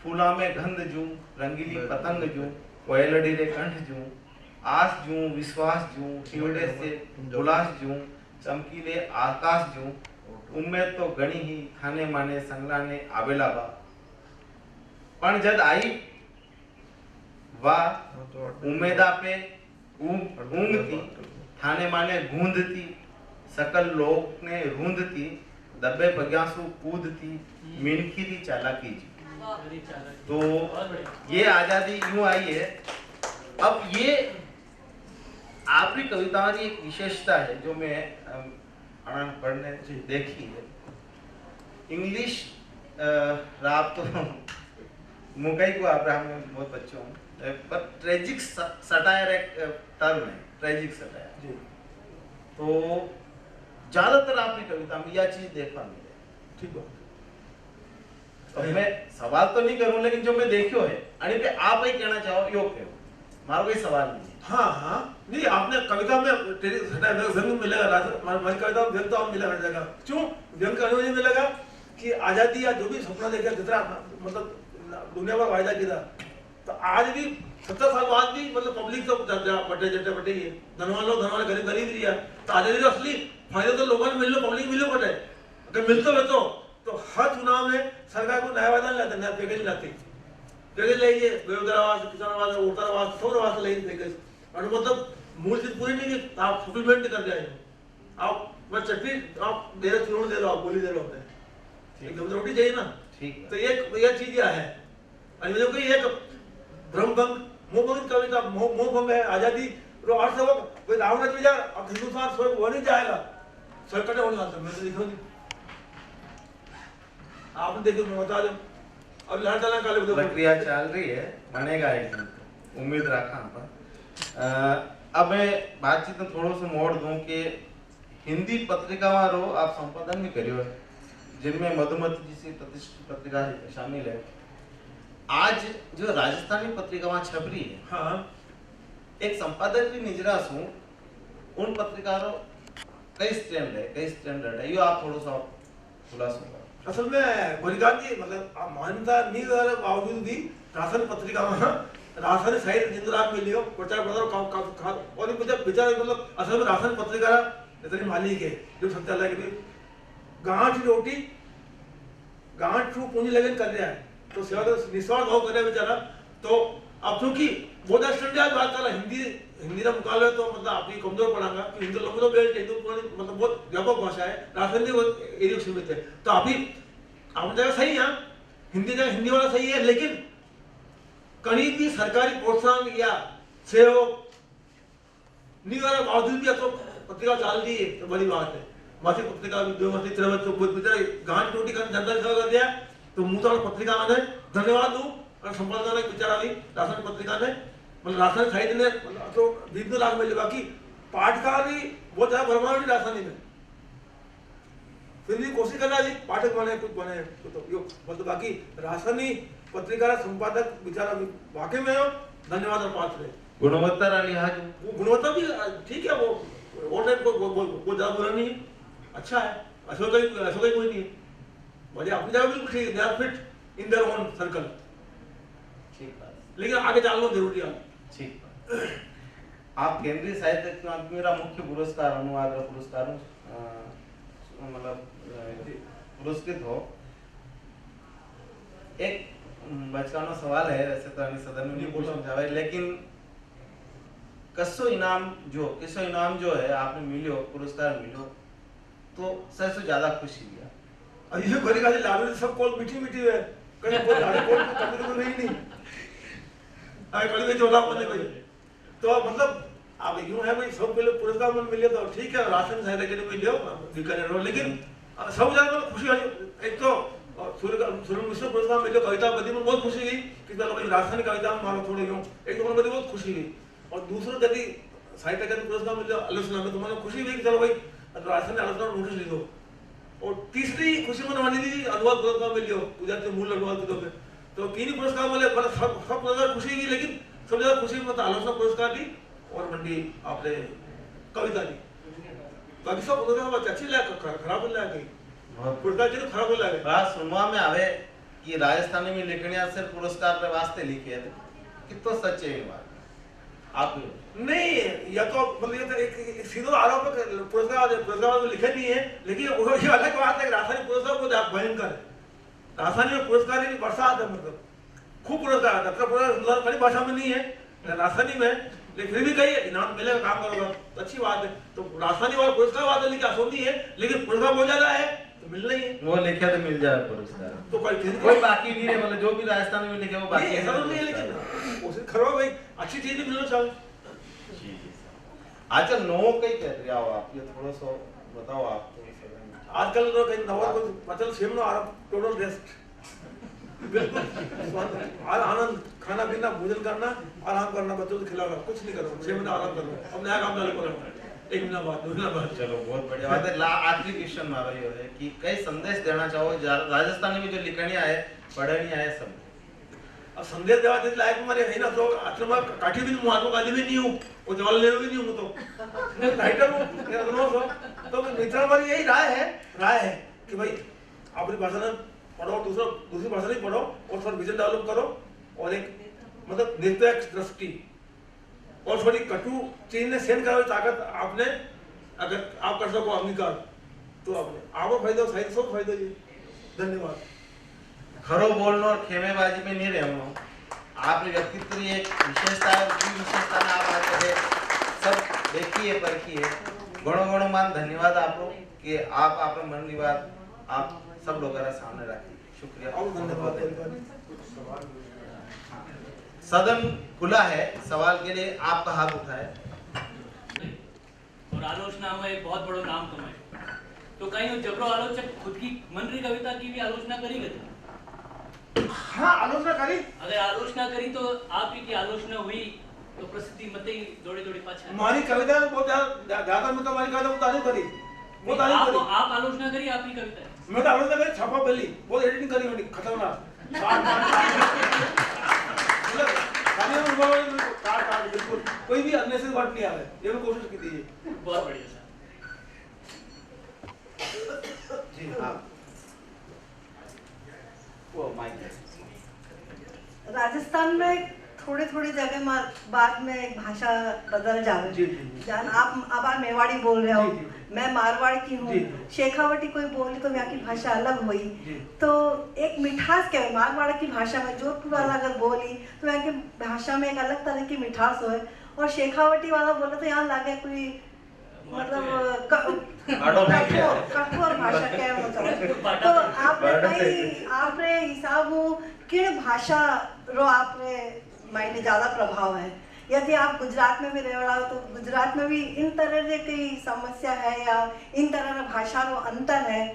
फूला में गंध जू रंगीली पतंग जू कोयलड़ी रे कंठ जू आस जू विश्वास जू हीवड़े से उल्लास जू चमकीले आकाश जू उम्मीद तो गणी ही थाने माने संगला ने आवेला बा पण जद आई वाह उमेदा पे ऊंघती, थाने माने गूंधती, सकल लोक ने रूंधती, दबे पग्यासु कूदती, मिनखी थी चालाकी जी। तो ये आजादी यूं आई है। अब ये आपकी कविताओं की एक विशेषता है जो मैं पढ़ने देखी है। इंग्लिश रात तो मुकई को अब्राहम में बहुत बच्चों पर ट्रेजिक सटायर एक टर्म है, ट्रेजिक सटायर। तो ज्यादातर आपकी कविता में यह चीज देखने मिले। ठीक है, तो मैं सवाल तो नहीं करूं लेकिन जो मैं देखियो है आणि पे आप ही कहना चाहो यो कहो, मारो कोई सवाल नहीं है। हाँ हाँ, नहीं आपने कविता में व्यंग मिलेगा, हमारी कविता में व्यंग तो आप मिलेगा जगह। क्यों व्यंग का अनुभव मिलेगा कि आजादी या जो भी सपना देखा जितना मतलब दुनिया भर वायदा किया, तो आज भी 70 साल बाद भी मतलब पब्लिक तो बटे जटे बटे ही है, धनवान लोग धनवान गरीब गरीब ही है। तो आजादी का असली फायदा तो लोगों ने मिलो, पब्लिक मिलो बटे। अगर मिलते हुए तो हर चुनाव में सरकार को नया वायदा नहीं लाते, नया पैकेज लाती। पैकेज लाइए, बेरोजगार आवास, किसान आवास, वोटर आवास, सब आवास लाइए पैकेज। और मतलब मूल चीज पूरी नहीं की आप सप्लीमेंट कर जाए, आप बस चटनी आप दे रहे, चूर्ण दे रहे हो, आप गोली दे रहे होते हैं, एकदम रोटी चाहिए ना। ठीक तो ये चीज क्या है, जो कोई एक भ्रमभंग मोहभंग कविता मोहभंग है। आजादी रो अर्थ वो कोई रावण विचार अब हिंदुस्तान स्वर्ग वो नहीं जाएगा, सरकटे होने वाला। मैं तो देखो नहीं, आपने देखो, मैं बता दूं अब लहर चलने काले प्रक्रिया चल रही है, बनेगा एक दिन, उम्मीद रखा पर। अब मैं बातचीत में थोड़ा सा मोड़ दूं कि हिंदी पत्रिका रो आप संपादन भी करियो है, जिनमें मधुमती जैसी प्रतिष्ठित पत्रिका शामिल है। आज जो राजस्थानी पत्रिका वहां छप रही है, हाँ, एक संपादक की निजरा सु उन पत्रकारों कई स्टैंडर्ड है, ये आप थोड़ा सा खुलासा करो। असल में गोरिकान जी मतलब मान्यता नहीं रहे बावजूद भी राशन पत्रिका में राशन साहित्य जिंदरात में लियो प्रचार प्रसार और मुझे विचार मतलब असल में राशन पत्रिका इतनी मालिक है जो सत्यालय के गांठ रोटी गांठ टू पूंजी लगन कर रहा है, तो सेवा निस्वार्थ भाव कर रहा है बेचारा। तो अब क्योंकि वो स्टैंडर्ड बात कर रहा हिंदी का मुकाबले तो मतलब आपकी कमजोर पड़ागा कि हिंदू लोगों को बेल्ट हिंदू मतलब बहुत व्यापक भाषा है, राशन भी एरिया सीमित है। तो अभी आप जगह सही है, हिंदी जगह हिंदी वाला सही है, लेकिन कहीं भी सरकारी प्रोत्साहन या सहयोग नहीं वाला बावजूद भी तो पत्रिका चाल दी है, तो बड़ी बात है। मासिक पत्रिका गांठ टूटी कर जनता सेवा कर दिया, तो मुंह पत्रिका ने धन्यवाद दूं और संपादक ने बेचारा भी राशन पत्रिका ने मतलब राशन साहित्य ने तो 20 लाख मिले, बाकी पाठकार भी बहुत ज्यादा भरमार नहीं राजधानी में, फिर भी कोशिश करना जी पाठक बने कुछ बने तो यो मतलब बाकी राजधानी पत्रिका संपादक बेचारा वाकई में धन्यवाद और पात्र है। गुणवत्ता वाली लिहाज गुणवत्ता भी ठीक है, वो टाइप को ज्यादा बुरा नहीं है, अच्छा है, ऐसा कोई नहीं है, मुझे अपनी जगह बिल्कुल ठीक है, they are fit in their own circle. ठीक बात, लेकिन आगे चलना जरूरी है। ठीक बात। आप केंद्रीय साहित्य अकादमी का मुख्य पुरस्कार अनुवाद पुरस्कार मतलब पुरस्कृत हो। एक बचकाना सवाल है, वैसे तो अभी सदन में नहीं पूछ समझावे, लेकिन किसो इनाम जो है आपने मिलियो पुरस्कार मिलो तो सबसे ज्यादा खुशी हुआ। और ये बड़ी गाली लाडू सब कॉल मीठी है, कहीं कोई लाडू कॉल कभी तो नहीं आए कल में जोला बोलने कोई, तो मतलब अब यूं है भाई सब पहले पुरस्कार मन मिले तो ठीक है, राशन साहित्य अकेडमी मिलियो बीकानेर रो, लेकिन सब ज्यादा खुशी वाली एक तो सूर्य मिश्र पुरस्कार मिले कविता बदी में बहुत खुशी हुई कि चलो भाई राजस्थानी कविता में मानो थोड़े यूं एक तो बदी बहुत खुशी हुई, और दूसरा यदि साहित्य अकादमी पुरस्कार मिले आलोचना में तो मैंने खुशी हुई कि चलो भाई राजस्थानी आलोचना नोटिस ली दो, और तीसरी खुशी मैंने मानी थी अनुवाद पुरस्कार मिलियो पूजा के मूल अनुवाद की तो तीन पुरस्कार मिले, मतलब सब पुरस्कार खुशी हुई, लेकिन सबसे ज्यादा खुशी मतलब आलोचना पुरस्कार दी और मंडी आपने कविता दी, बाकी सब पुरस्कार अच्छी लगे खराब लगे पुरस्कार जी खराब लगे। बात सुनवा में आवे कि राजस्थानी में लिखनिया सिर्फ पुरस्कार के वास्ते लिखे थे, कितना सच है ये बात आप नहीं, या तो मतलब ये तो एक सीधा आरोप पुरस्कार में लिखे नहीं है, लेकिन वो ये अलग बात है राजस्थानी पुरस्कार को भयंकर है, राजस्थानी में पुरस्कार की बरसात है, मतलब खूब पुरस्कार आता है। पुरस्कार खाली भाषा में नहीं है, राजस्थानी में, लेकिन फिर भी कही इनाम मिलेगा, काम करोगा तो अच्छी बात है। तो राजस्थानी वाला पुरस्कार बात है, लेकिन आसोनी है, लेकिन पुरस्कार बहुत ज्यादा है तो मिल रही है। वो लिखे तो मिल जाए पुरस्कार, तो कोई बाकी नहीं है, मतलब जो भी राजस्थान में लिखे वो बाकी ऐसा तो नहीं है, लेकिन कोशिश करो भाई, अच्छी चीज भी मिलना चाहिए। अच्छा नो कई कर रहे हो आप, ये थोड़ा सा बताओ आप। आजकल तो कहीं नवा को मतलब सेम नो आराम, टोटल रेस्ट, बिल्कुल आनंद, खाना पीना, भोजन करना, आराम करना, बच्चों को खिलाना, कुछ नहीं करो, 6 महीने आराम करो, अब नया काम चालू करो, 1 महीना बाद, 2 महीना बाद। चलो बहुत बढ़िया बात है। आखिरी क्वेश्चन मारो ये है कि कई संदेश देना चाहो राजस्थानी में जो लिखनिया है, पढ़निया है, सब अब संदेश देवा के लायक हमारे है ना, तो आश्रम काठी भी महात्मा गांधी भी नहीं हूँ, और जवाहरलाल नेहरू भी नहीं हूँ, तो राइटर हूँ, मेरा दोनों तो मित्र हमारी यही राय है कि भाई अपनी भाषा में पढ़ो, दूसरी भाषा नहीं पढ़ो, और थोड़ा विजन डेवलप करो, और एक मतलब निरपेक्ष दृष्टि, और थोड़ी कटु चीज ने सहन कराने ताकत आपने, अगर आप कर सको अंगीकार, तो आपको फायदा, सही सब फायदा जी। धन्यवाद। खरो बोलना और खेमेबाजी में नहीं रहना, आपने व्यक्तित्व की एक विशेषता है, उसी विशेषता में आप आते हैं, सब देखी है, परखी है। गणों मान धन्यवाद आप लोग कि आप अपने मन की बात आप सब लोगों के सामने रखी, शुक्रिया और धन्यवाद। सदन खुला है सवाल के लिए, आपका हाथ उठाए। और आलोचना में एक बहुत बड़ा नाम कमाए, तो कहीं जबरो आलोचक खुद की मन की कविता की भी आलोचना करी गई? हाँ, आलोचना करी। अगर आलोचना करी तो आप ही की आलोचना हुई तो प्रसिद्धि मत ही दौड़ी पाछा। हमारी कविता बहुत ज्यादा मतलब हमारी कविता बहुत तारीफ करी, बहुत तारीफ करी। आप आलोचना करी आपकी कविता है? मैं तो आलोचना करी, छापा पहली बहुत एडिटिंग करी मैंने, खतरनाक बिल्कुल कोई भी अननेसेसरी बात नहीं आ रहा है, ये भी कोशिश की थी। बहुत बढ़िया सर जी। आप वो माइक राजस्थान में थोड़ी जगह बाद में एक भाषा बदल जावे। जी। जान आप अब मेवाड़ी बोल रहे हो, जी। मैं मारवाड़ की हूँ, जी। शेखावटी कोई बोली तो यहाँ की भाषा अलग हुई, तो एक मिठास क्या है मारवाड़ की भाषा में, जोधपुर वाला अगर बोली तो यहाँ की भाषा में एक अलग तरह की मिठास हो, और शेखावटी वाला बोले तो यहाँ लगे कोई मतलब कठोर भाषा क्या मतलब। तो आपने हिसाब किन भाषा रो आपने मायने ज्यादा प्रभाव है? यदि आप गुजरात में भी रह रहा हो तो गुजरात में भी इन तरह से कोई समस्या है या इन तरह भाषा रो अंतर है,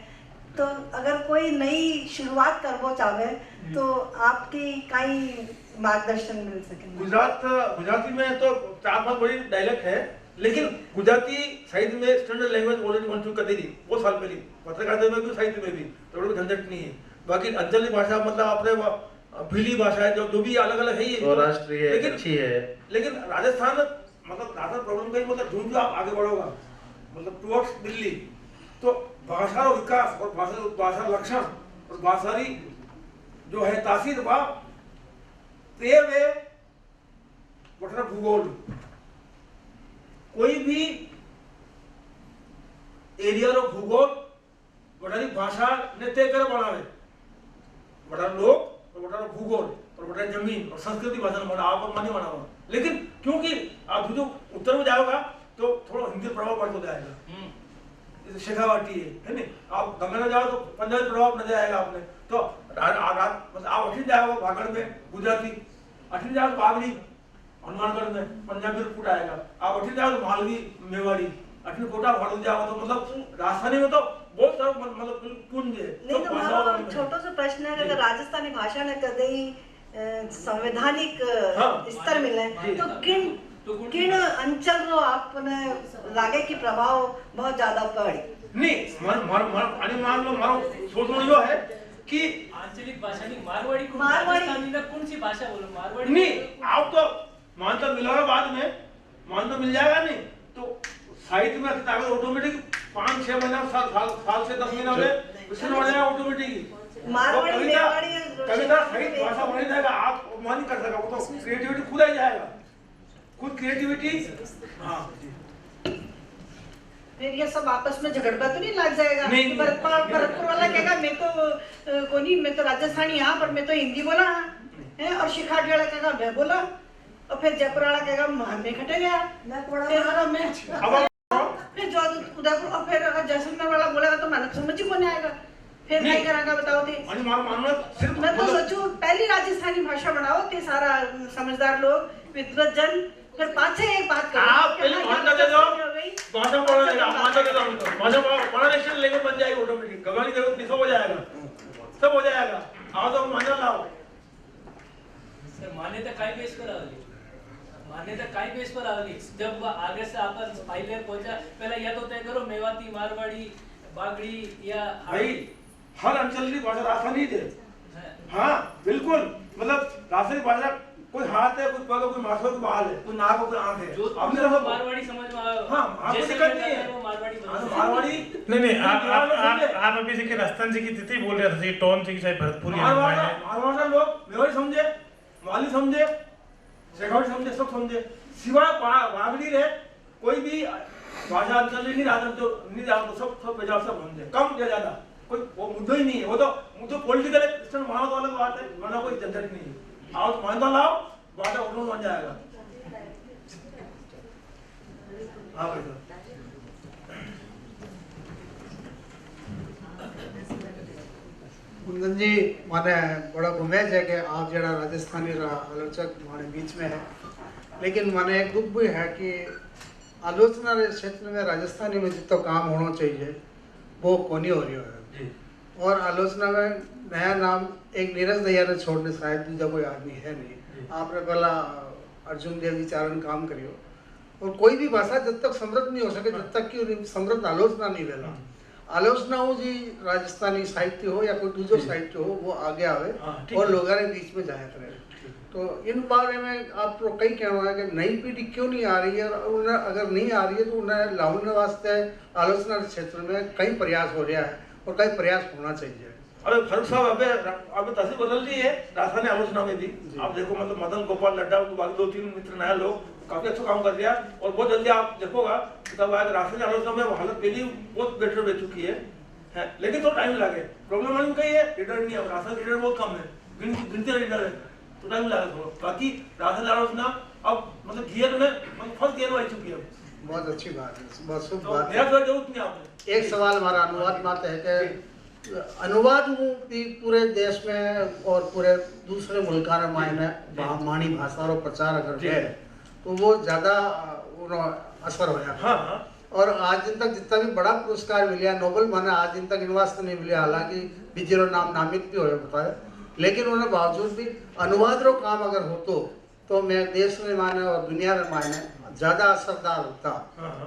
तो अगर कोई नई शुरुआत करवो चाहे तो आपकी कई मार्गदर्शन मिल सके? गुजराती में तो 4-5 बड़ी डायलेक्ट है, लेकिन गुजराती साहित्य में स्टैंडर्ड लैंग्वेज ऑलरेडी बन चुकी थी बहुत साल पहले, पत्रकारिता में भी साहित्य में भी, तो कोई झंझट नहीं है। बाकी अंचली भाषा मतलब अपने भीली भाषा है, जो भी अलग अलग है, ये राष्ट्रीय है, अच्छी है, लेकिन राजस्थान मतलब राजस्थान प्रॉब्लम का मतलब जो आप आगे बढ़ोगा मतलब टुवर्ड्स दिल्ली, तो भाषा और विकास और भाषा लक्षण और भाषारी जो है तासीर व वे वठना भूगोल, कोई भी एरिया रो भूगोल वठारी भाषा ने तय कर बनावे, वठार लोग और वठार भूगोल और वठार जमीन और संस्कृति भाषा में आप मानी बनावा। लेकिन क्योंकि आप जो उत्तर में जाओगा तो थोड़ा हिंदी प्रभाव बढ़ जाएगा, जैसे शेखावाटी है नहीं, आप गंगा में जाओ तो पंजाबी प्रभाव नजर आएगा आपने, तो आप अठीन जाओगे भागड़ में गुजराती, अठीन जाओ बागड़ी हनुमानगढ़ में पंजाबी फूट आएगा, आप अठीन जाओ तो मालवी मेवाड़ी, अठीन कोटा भाड़ू जाओ तो मतलब राजस्थानी में तो बहुत सारा मतलब कुंज है। नहीं तो मारो छोटो सा प्रश्न है, अगर राजस्थानी भाषा ने कदे संवैधानिक स्तर मिले तो किन अंचल रो आपने लागे की प्रभाव बहुत ज्यादा पड़े? नहीं मान लो मारो सोचना यो है कि आंचलिक भाषा नहीं, मारवाड़ी राजस्थानी में कौन सी भाषा बोलो? मारवाड़ी नहीं, आप तो मानता मिलोगा बाद में, मान तो मिल जाएगा नहीं, तो साहित्य में ताकत ऑटोमेटिक 5-6 महीना साल से 10 महीना में उससे बढ़ जाएगा ऑटोमेटिक। मारवाड़ी मेवाड़ी कविता साहित्य भाषा बन जाएगा, आप मान नहीं कर सका, वो तो क्रिएटिविटी खुद आ जाएगा, खुद क्रिएटिविटी। हाँ फिर ये सब आपस में झगड़ता तो नहीं लग जाएगा? नहीं, भरतपुर वाला कहेगा मैं तो कोनी, मैं तो राजस्थानी हाँ पर मैं तो हिंदी बोला है, और शिखा डेड़ा कहेगा मैं बोला, और फिर जयपुर वाला कहेगा मैं खटे गया, फिर जो उदयपुर, और फिर अगर जैसलमेर वाला बोलेगा तो मैंने समझ ही कौन आएगा, फिर नहीं कराएगा बताओ थे। मैं तो सोचू पहली राजस्थानी भाषा बनाओ थे सारा समझदार लोग विद्वत जन, फिर पाछे एक बात करो आप पहले मान्यता दे दो, भाषा पढ़ा देगा, मान्यता दे दो, भाषा पढ़ा नेशनल लैंग्वेज बन जाएगी ऑटोमेटिक, गवाही जरूरत नहीं, सब हो जाएगा, सब हो जाएगा। आओ तो मान्यता लाओ। सर मान्यता काय बेस पर आवली, मान्यता काय बेस पर आवली? जब आगे से आपन फाइल पहुंचा, पहले या तो तय करो मेवाती, मारवाड़ी, बागड़ी या भाई हर अंचल की भाषा राजस्थानी थे। हाँ बिल्कुल, मतलब राजस्थानी भाषा कोई हाथ है, कोई पग है, कोई माथा, कोई बाल है, कोई नाक है, कोई आंख है। जो अपने तरफ मारवाड़ी समझ में आया, हाँ आपको दिक्कत नहीं है, वो मारवाड़ी मारवाड़ी नहीं आप अभी से कि राजस्थान से की तिथि बोल रहे थे, टोन से कि शायद भरतपुर मारवाड़ा लोग मेवाड़ी समझे, माली समझे, शेखावटी समझे, सब समझे, सिवाय वागड़ी रहे कोई भी भाषा अंचल नहीं राजन तो नहीं जान तो सब पंजाब सब समझे, कम या ज्यादा कोई वो मुद्दा ही नहीं है, वो तो पॉलिटिकल क्वेश्चन मानो तो अलग बात है, वरना कोई झंझट नहीं है। आओ तो मानता लाओ, बात ऑटो बन जाएगा। हाँ भाई साहब, कुंदन जी माने बड़ा उम्मीद है कि आप जरा राजस्थानी आलोचक हमारे बीच में है, लेकिन माने एक दुख भी है कि आलोचना के क्षेत्र में राजस्थानी में जितना काम होना चाहिए वो कोनी हो रही है। और आलोचना में नया नाम एक नीरज दहिया ने छोड़ने शायद दूसरा कोई आदमी है नहीं। आपने पहला अर्जुन देव चारण काम करियो, और कोई भी भाषा जब तक समृद्ध नहीं हो सके जब तक कि समृद्ध आलोचना नहीं वेला, आलोचना हो जी राजस्थानी साहित्य हो या कोई दूसरा साहित्य हो वो आगे आवे और लोगों के बीच में जाया करे। तो इन बारे में आपको कई कहना है कि नई पीढ़ी क्यों नहीं आ रही है, और उन्हें अगर नहीं आ रही है तो उन्हें लाने वास्ते आलोचना के क्षेत्र में कई प्रयास हो रहा है और कई प्रयास होना चाहिए। अरे फारूक साहब अबे तस्वीर बदल रही है राजस्थानी आलोचना में भी। आप देखो मतलब मदन गोपाल लड्डा बाकी 2-3 मित्र नया लोग काफी अच्छा काम कर दिया, और बहुत जल्दी आप देखोगा तब आज राजस्थानी आलोचना में हालत पहली बहुत बेटर रह चुकी है, लेकिन थोड़ा टाइम लगे। प्रॉब्लम कहीं है रीडर नहीं है, राजस्थानी रीडर बहुत कम है, गिनती रीडर है, तो टाइम लगा थोड़ा। बाकी राजस्थानी आलोचना अब मतलब गियर में मतलब फर्स्ट गियर में आ चुकी है। बहुत अच्छी बात है, बहुत शुभ तो बात नया है। जरूरत नहीं आपने। एक सवाल हमारा अनुवाद माते है कि अनुवाद भी पूरे देश में और पूरे दूसरे मुल्का में मायने माणी भाषा और प्रचार अगर है तो वो ज्यादा असर होया। हाँ और आज दिन तक जितना भी बड़ा पुरस्कार मिला नोबेल माने आज दिन तक इन वास्ते नहीं मिला, हालांकि बिजरो नाम नामित भी होया बताए, लेकिन उन्हें बावजूद भी अनुवाद रो काम अगर हो तो मैं देश में माने और दुनिया में माने ज्यादा असरदार होता।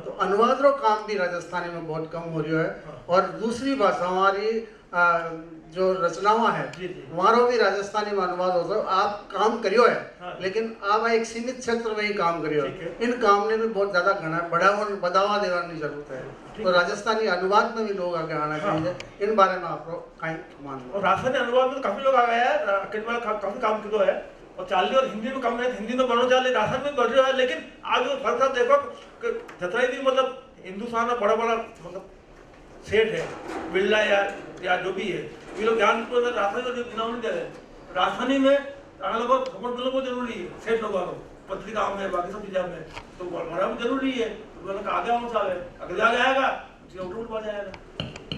तो अनुवाद रो काम भी राजस्थानी में बहुत कम हो रही है, और दूसरी भाषा हमारी जो रचनावां है वहां भी राजस्थानी में अनुवाद होता है। आप काम करियो है, लेकिन आप एक सीमित क्षेत्र में ही काम करियो, इन काम ने भी बहुत ज्यादा बढ़ावा देने की जरूरत है। तो राजस्थानी अनुवाद में भी लोग आगे आना चाहिए, इन बारे में आप मान लो। राजस्थानी अनुवाद में काफी लोग आ गए हैं, काफी काम किया है, और चाली और हिंदी में कम है, हिंदी में बढ़ो चाले राजस्थान में बढ़ रहा है। लेकिन आज जो फर्क आप देखो जतरा भी मतलब हिंदुस्तान में बड़ा बड़ा मतलब सेठ है, बिरला या जो भी है, ये लोग ध्यान राजस्थानी को नाम नहीं दे रहे। राजस्थानी में लोगों को सपोर्ट करना बहुत जरूरी है, सेठ लोगों को पत्रिका में बाकी सब चीज़ों में, तो हमारा भी जरूरी है। तो आगे आना चाहे अगर आगे आएगा तो बढ़ जाएगा।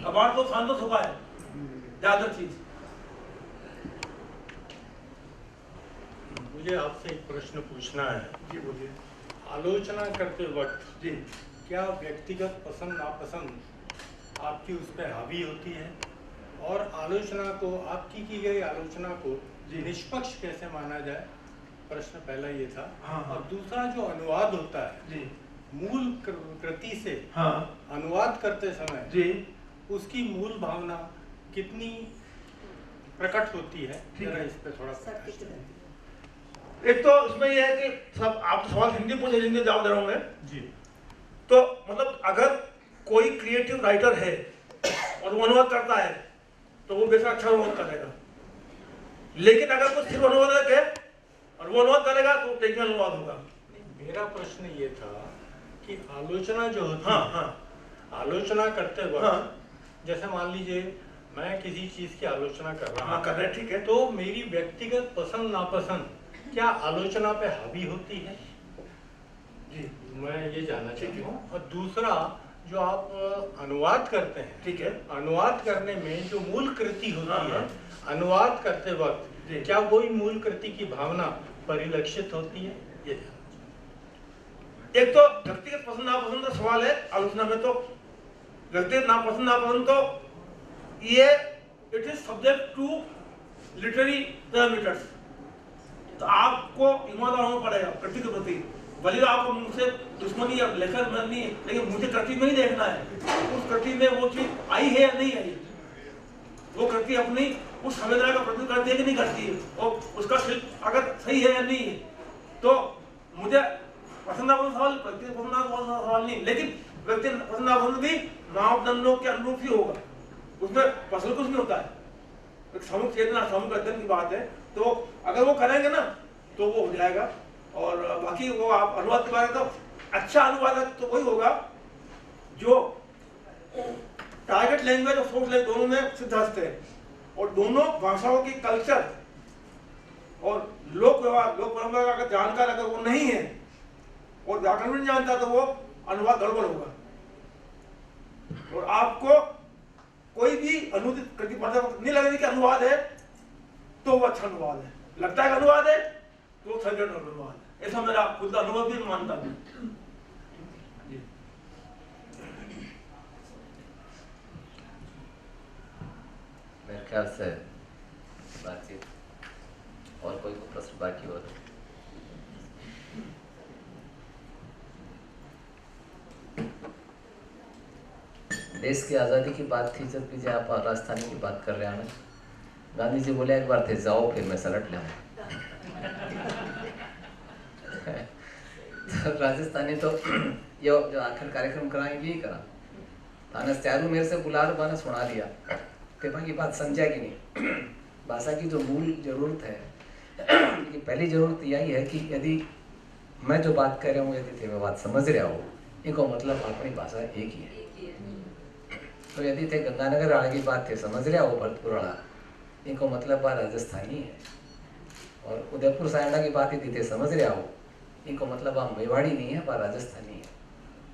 अब तो शांत तो छुपा है ज्यादा चीज। मुझे आपसे एक प्रश्न पूछना है। जी बोलिए। आलोचना करते वक्त जी क्या व्यक्तिगत पसंद नापसंद आपकी उस पर हावी होती है, और आलोचना को आपकी की गई आलोचना को निष्पक्ष कैसे माना जाए? प्रश्न पहला ये था। हाँ। और दूसरा जो अनुवाद होता है जी मूल कृति से हाँ अनुवाद करते समय जी उसकी मूल भावना कितनी प्रकट होती है, जरा इस पे थोड़ा प्रकाश डालें। एक तो इसमें यह है कि सब आप सवाल हिंदी पूछे, हिंदी जवाब दे रहा हूँ मैं जी। तो मतलब अगर कोई क्रिएटिव राइटर है और वो अनुवाद करता है तो वो बेशक अच्छा अनुवाद करेगा, लेकिन अगर कोई सिर्फ अनुवादक है और वो अनुवाद करेगा तो टेक्निकल अनुवाद होगा। मेरा प्रश्न ये था कि आलोचना जो होती हाँ है, हाँ आलोचना करते वक्त हाँ। जैसे मान लीजिए मैं किसी चीज की आलोचना कर रहा हाँ, कर रहे हैं, ठीक है। तो मेरी व्यक्तिगत पसंद नापसंद क्या आलोचना पे हावी होती है? जी, मैं ये जानना ठीक चाहता है। हूँ। और दूसरा, जो आप अनुवाद करते हैं, ठीक है। अनुवाद करने में जो मूल कृति होती हाँ, है, हाँ। अनुवाद करते वक्त जी। क्या कोई मूल कृति की भावना परिलक्षित होती है? ये एक तो व्यक्तिगत पसंद नापसंद का सवाल है आलोचना में, तो व्यक्तिगत नापसंद नापसंद तो ये it is subject to literary parameters. तो आपको ईमानदार होना पड़ेगा कृति के प्रति, भले आपको मुझसे दुश्मनी या लेखन में नहीं है, लेकिन मुझे कृति में ही देखना है उस कृति में वो चीज आई है या नहीं आई, वो कृति अपनी उस संवेदना का प्रतिनिधित्व करती है कि नहीं करती है, और उसका शिल्प अगर सही है या नहीं है। तो मुझे पसंद नापसंद सवाल, व्यक्ति पसंद नापसंद सवाल नहीं, लेकिन व्यक्ति पसंद नापसंद भी मापदंडों के अनुरूप ही होगा, उसमें पसंद कुछ नहीं होता है। एक सामूहिक चेतना, सामूहिक अध्ययन की बात है, तो अगर वो करेंगे ना तो वो हो जाएगा। और बाकी वो आप अनुवाद के बारे में, तो अच्छा अनुवाद तो वही होगा जो टारगेट लैंग्वेज और सोर्स लैंग्वेज दोनों में सिद्धांत है, और दोनों भाषाओं की कल्चर और लोक व्यवहार, लोक परंपरा का अगर जानकार अगर वो नहीं है और व्याकरण भी नहीं जानता, तो वो अनुवाद गड़बड़ होगा। और आपको कोई भी अनुदित कृति पढ़ते वक्त नहीं लगेगी कि अनुवाद है तो वो अच्छा अनुवाद है, लगता है कि अनुवाद है तो सर्जन अनुवाद है। ऐसा मेरा खुद का अनुभव भी मानता हूँ। मेरे ख्याल से बातचीत और कोई प्रश्न बाकी हो तो देश की आज़ादी की बात थी, जब भी आप राजस्थानी की बात कर रहे हैं, गांधी जी बोले एक बार थे जाओ फिर मैं सलट ले तो राजस्थानी तो ये जो आखिर कार्यक्रम कराएंगे यही करा थाने त्यारू मेरे से बुला रो मैंने सुना दिया कि भाई ये बात समझा कि नहीं। भाषा की जो मूल जरूरत है कि पहली जरूरत यही है कि यदि मैं जो बात कर रहा हूँ यदि थे मैं बात समझ रहा हो, इनको मतलब अपनी भाषा एक ही है। तो यदि थे गंगानगर वाले की बात थे समझ रहा हो भरतपुर वाला, इनको मतलब बात राजस्थानी है। और उदयपुर सायना की बात यदि थे समझ रहा हो, इनको मतलब आप मेवाड़ी नहीं है पर राजस्थानी है।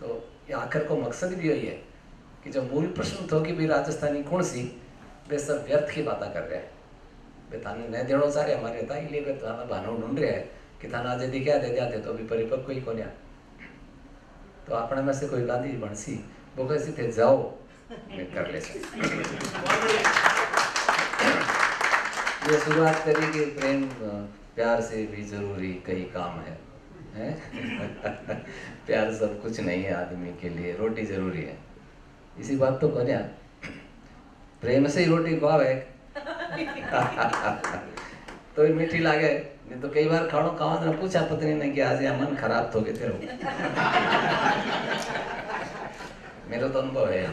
तो ये आखिर को मकसद भी यही है कि जो मूल प्रश्न था कि भाई राजस्थानी कौन सी, वे सब व्यर्थ की बातें कर रहे हैं। वे थाने न देना चाह रहे हमारे था, इसलिए वे थाना बहाना ढूंढ रहे हैं कि थाना आज यदि क्या दे दिया तो अभी परिपक्व ही को नहीं। तो अपने में से कोई गांधी बनसी वो कैसे थे जाओ मैं कर ले ये शुरुआत करी कि प्रेम प्यार से भी जरूरी कई काम है, प्यार सब कुछ नहीं है आदमी के लिए, रोटी जरूरी है। इसी बात तो कौन प्रेम से ही रोटी खुआवे तो ही मीठी लागे, नहीं तो कई बार खानो खावा ने पूछा पत्नी ने कि आज यह मन खराब तो के तेरो मेरा तो अनुभव है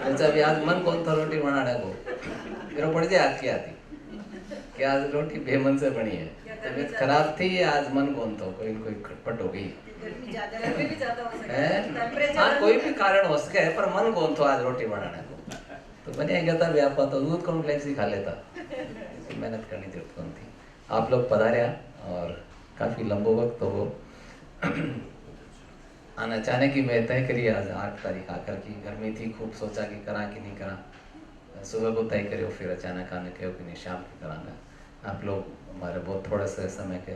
अच्छा भी आज मन कौन था रोटी बनाने को, मेरा पड़ जाए आती आती कि आज रोटी बेमन से बनी है, तबीयत खराब थी आज मन कौन था, कोई कोई खटपट हो गई हाँ कोई भी कारण हो सके पर मन कौन था आज रोटी बनाने को, तो बने गया था व्यापा तो दूध कॉम्प्लेक्स ही खा लेता, मेहनत करनी जरूरत कौन थी। आप लोग पधारे और काफ़ी लंबो वक्त हो आना चाहने की मैं तय करी आज 8 तारीख आकर की, गर्मी थी खूब सोचा कि करा कि नहीं करा, सुबह को तय करो फिर अचानक आने कहो कि नहीं शाम को कराना। आप लोग हमारे बहुत थोड़े से समय के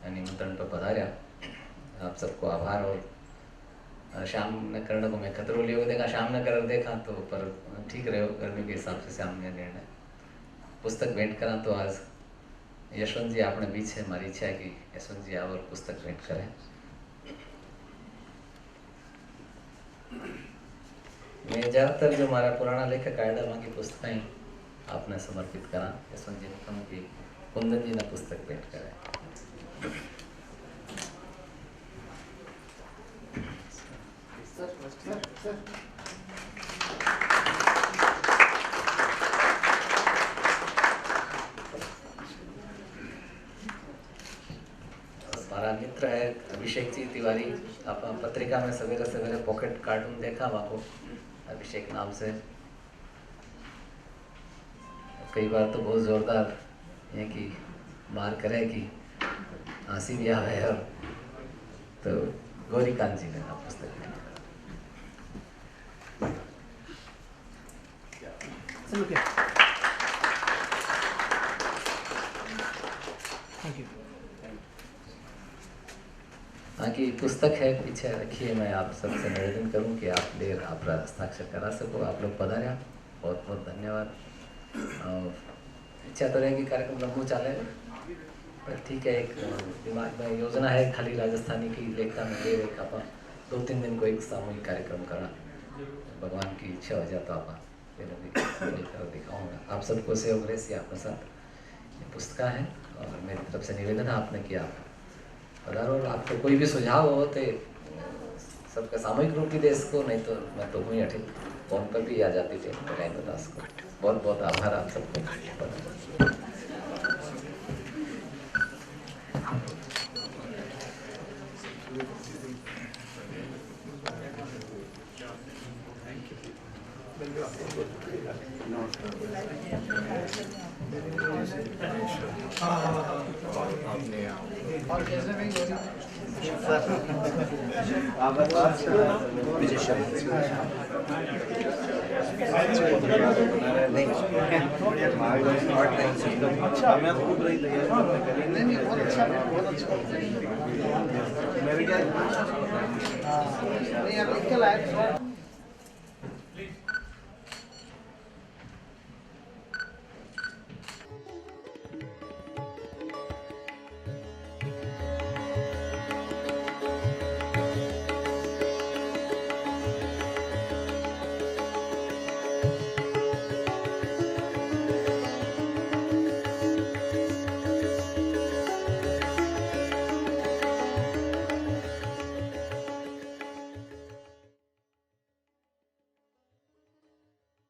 निमंत्रण पर पधारे, आप सबको आभार। और शाम न करने को मैं खतरो लियो देखा, शाम न कर देखा तो पर ठीक रहे गर्मी के हिसाब से शाम ने निर्णय पुस्तक भेंट करा। तो आज यशवंत जी अपने बीच है, हमारी इच्छा है कि यशवंत जी और पुस्तक भेंट करें। मैं ज़्यादातर जो हमारा पुराना लेखक आइडल वहाँ की पुस्तकें आपने समर्पित करा, यशवंत जी ने कहा कि कुंदन जी ने पुस्तक भेंट करें। हमारा मित्र है अभिषेक जी तिवारी, आप पत्रिका में सवेरे सवेरे पॉकेट कार्टून देखा वहाँ को अभिषेक नाम से, कई बार तो बहुत जोरदार है कि मार करे कि हंसी भी आवे। और तो गौरीकांत जी ने आप पुस्तक लिखी। हाँ की पुस्तक है पीछे रखिए। मैं आप सबसे निवेदन करूं कि आप हस्ताक्षर करा सको। आप लोग पधारिया, बहुत बहुत धन्यवाद। इच्छा तो रहेगी कार्यक्रम लंबू चाले, पर ठीक है, एक दिमाग में योजना है खाली राजस्थानी की लेखता में ये एक आप 2-3 दिन को एक सामूहिक कार्यक्रम करा। भगवान की इच्छा हो जाए तो आप दिखाऊंगा। आप सबको सहयोग रहे सी आपके साथ ये पुस्तक है। और मेरी तरफ से निवेदन है आपने किया पधारो। और आपको कोई भी सुझाव हो तो सबका सामूहिक रूप की देश को, नहीं तो मैं तो हुई अठी फोन पर भी आ जाती थी तो दास को। बहुत बहुत आभार आप सबको। अच्छा, मैं तो पूछ रही तैयारी नहीं बहुत अच्छा, बहुत अच्छा। मेरे क्या नहीं यार, लिख के लाए